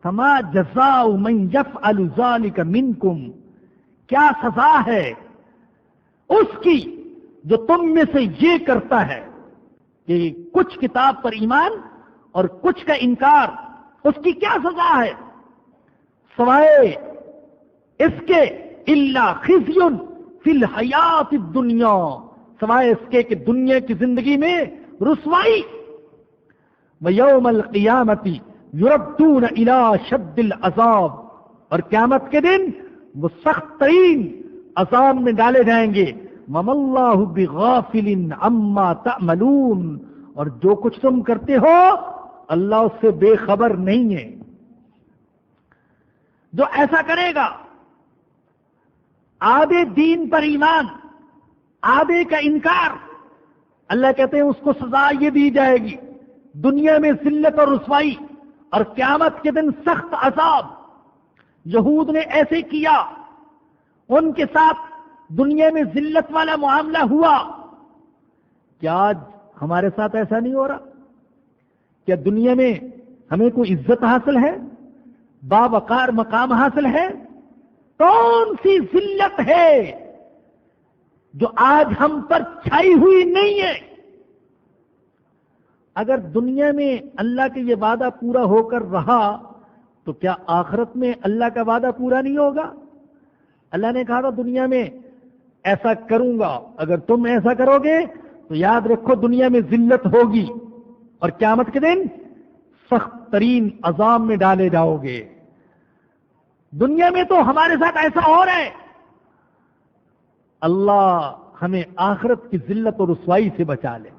فما جزاء من یفعل ذلک منکم، کیا سزا ہے اس کی جو تم میں سے یہ کرتا ہے کہ کچھ کتاب پر ایمان اور کچھ کا انکار، اس کی کیا سزا ہے؟ سوائے اس کے الا خزی فی الحیات الدنیا، سوائے اس کے کہ دنیا کی زندگی میں رسوائی، ویوم القیامت یردون الی شد العذاب، اور قیامت کے دن وہ سخت ترین عذاب میں ڈالے جائیں گے۔ وما اللہ بغافل عما تعملون، اور جو کچھ تم کرتے ہو اللہ اس سے بے خبر نہیں ہے۔ جو ایسا کرے گا، آدھے دین پر ایمان آدھے کا انکار، اللہ کہتے ہیں اس کو سزا یہ دی جائے گی، دنیا میں ذلت اور رسوائی، اور قیامت کے دن سخت عذاب۔ یہود نے ایسے کیا، ان کے ساتھ دنیا میں ذلت والا معاملہ ہوا۔ کیا آج ہمارے ساتھ ایسا نہیں ہو رہا؟ کیا دنیا میں ہمیں کوئی عزت حاصل ہے، باوقار مقام حاصل ہے؟ کون سی ذلت ہے جو آج ہم پر چھائی ہوئی نہیں ہے؟ اگر دنیا میں اللہ کا یہ وعدہ پورا ہو کر رہا تو کیا آخرت میں اللہ کا وعدہ پورا نہیں ہوگا؟ اللہ نے کہا تھا دنیا میں ایسا کروں گا، اگر تم ایسا کرو گے تو یاد رکھو دنیا میں ذلت ہوگی اور قیامت کے دن سخت ترین عذاب میں ڈالے جاؤ گے۔ دنیا میں تو ہمارے ساتھ ایسا ہو رہا ہے، اللہ ہمیں آخرت کی ذلت اور رسوائی سے بچا لے۔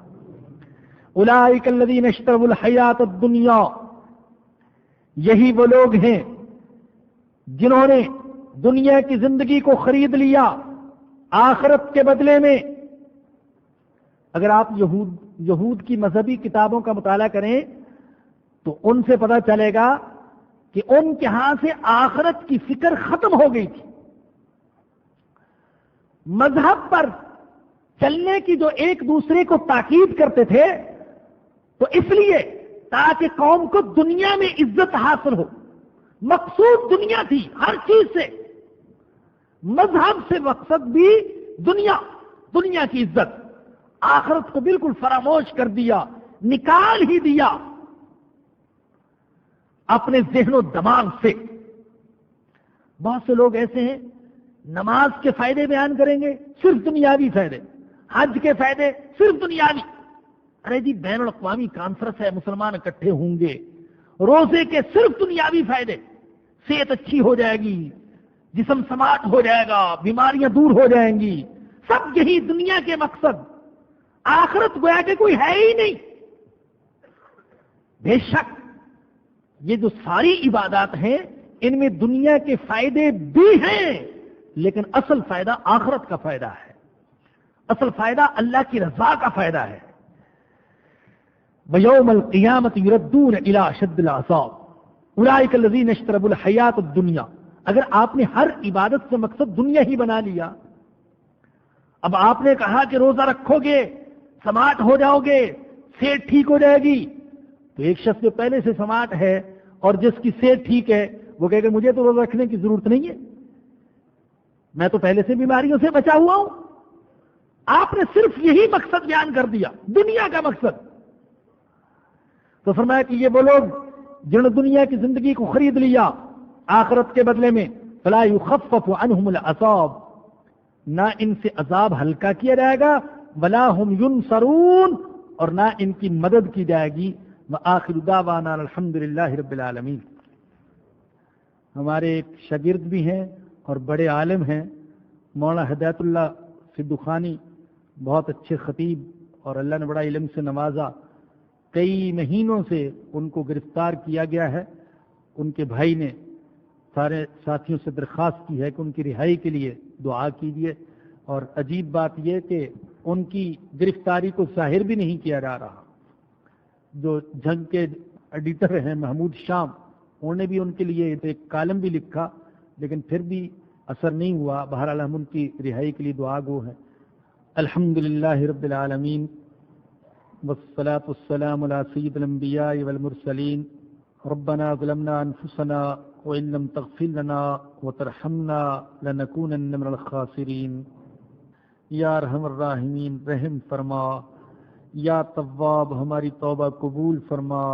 اولئک الذین اشتروا الحیات الدنیا، یہی وہ لوگ ہیں جنہوں نے دنیا کی زندگی کو خرید لیا آخرت کے بدلے میں۔ اگر آپ یہود کی مذہبی کتابوں کا مطالعہ کریں تو ان سے پتہ چلے گا کہ ان کے ہاں سے آخرت کی فکر ختم ہو گئی تھی۔ مذہب پر چلنے کی جو ایک دوسرے کو تاکید کرتے تھے تو اس لیے تاکہ قوم کو دنیا میں عزت حاصل ہو، مقصود دنیا تھی ہر چیز سے، مذہب سے مقصد بھی دنیا کی عزت، آخرت کو بالکل فراموش کر دیا، نکال ہی دیا اپنے ذہن و دماغ سے۔ بہت سے لوگ ایسے ہیں نماز کے فائدے بیان کریں گے، صرف دنیاوی فائدے، حج کے فائدے صرف دنیاوی، ارے جی بین الاقوامی کانفرنس ہے، مسلمان اکٹھے ہوں گے، روزے کے صرف دنیاوی فائدے، صحت اچھی ہو جائے گی، جسم سماٹ ہو جائے گا، بیماریاں دور ہو جائیں گی، سب یہی دنیا کے مقصد، آخرت گویا کہ کوئی ہے ہی نہیں۔ بے شک یہ جو ساری عبادات ہیں ان میں دنیا کے فائدے بھی ہیں، لیکن اصل فائدہ آخرت کا فائدہ ہے، اصل فائدہ اللہ کی رضا کا فائدہ ہے۔ وَيَوْمَ الْقِيَامَةِ يُرَدُّونَ إِلَىٰ أَشَدِّ الْعَذَابِ أُولَٰئِكَ الَّذِينَ اشْتَرَوُا الْحَيَاةَ الدُّنْيَا۔ اگر آپ نے ہر عبادت سے مقصد دنیا ہی بنا لیا، اب آپ نے کہا کہ روزہ رکھو گے سماٹ ہو جاؤ گے، صحت ٹھیک ہو جائے گی، تو ایک شخص جو پہلے سے سماٹ ہے اور جس کی صحت ٹھیک ہے وہ کہے کہ مجھے تو روزہ رکھنے کی ضرورت نہیں ہے، میں تو پہلے سے بیماریوں سے بچا ہوا ہوں۔ آپ نے صرف یہی مقصد بیان کر دیا، دنیا کا مقصد۔ تو فرمایا کہ یہ وہ لوگ جنہوں نے دنیا کی زندگی کو خرید لیا آخرت کے بدلے میں، فلا یخفف عنہم العذاب، نہ ان سے عذاب ہلکا کیا جائے گا، ولا هم ینصرون، اور نہ ان کی مدد کی جائے گی۔ وآخر دعوانا الحمدللہ رب العالمین۔ ہمارے ایک شاگرد بھی ہیں اور بڑے عالم ہیں، مولانا ہدایت اللہ صدو خانی، بہت اچھے خطیب، اور اللہ نے بڑا علم سے نوازا۔ کئی مہینوں سے ان کو گرفتار کیا گیا ہے، ان کے بھائی نے سارے ساتھیوں سے درخواست کی ہے کہ ان کی رہائی کے لیے دعا کیجیے، اور عجیب بات یہ کہ ان کی گرفتاری کو ظاہر بھی نہیں کیا جا رہا۔ جو جنگ کے ایڈیٹر ہیں محمود شام، انہوں نے بھی ان کے لیے ایک کالم بھی لکھا، لیکن پھر بھی اثر نہیں ہوا۔ بہرحال ہم ان کی رہائی کے لیے دعا گو ہیں۔ الحمدللہ رب العالمین، والصلاة والسلام على سید الانبیاء والمرسلین۔ ربنا ظلمنا انفسنا وان لم تغفر لنا وترحمنا لنكونن من الخاسرین۔ یا ارحم الراحمین رحم فرما، یا تواب ہماری توبہ قبول فرما،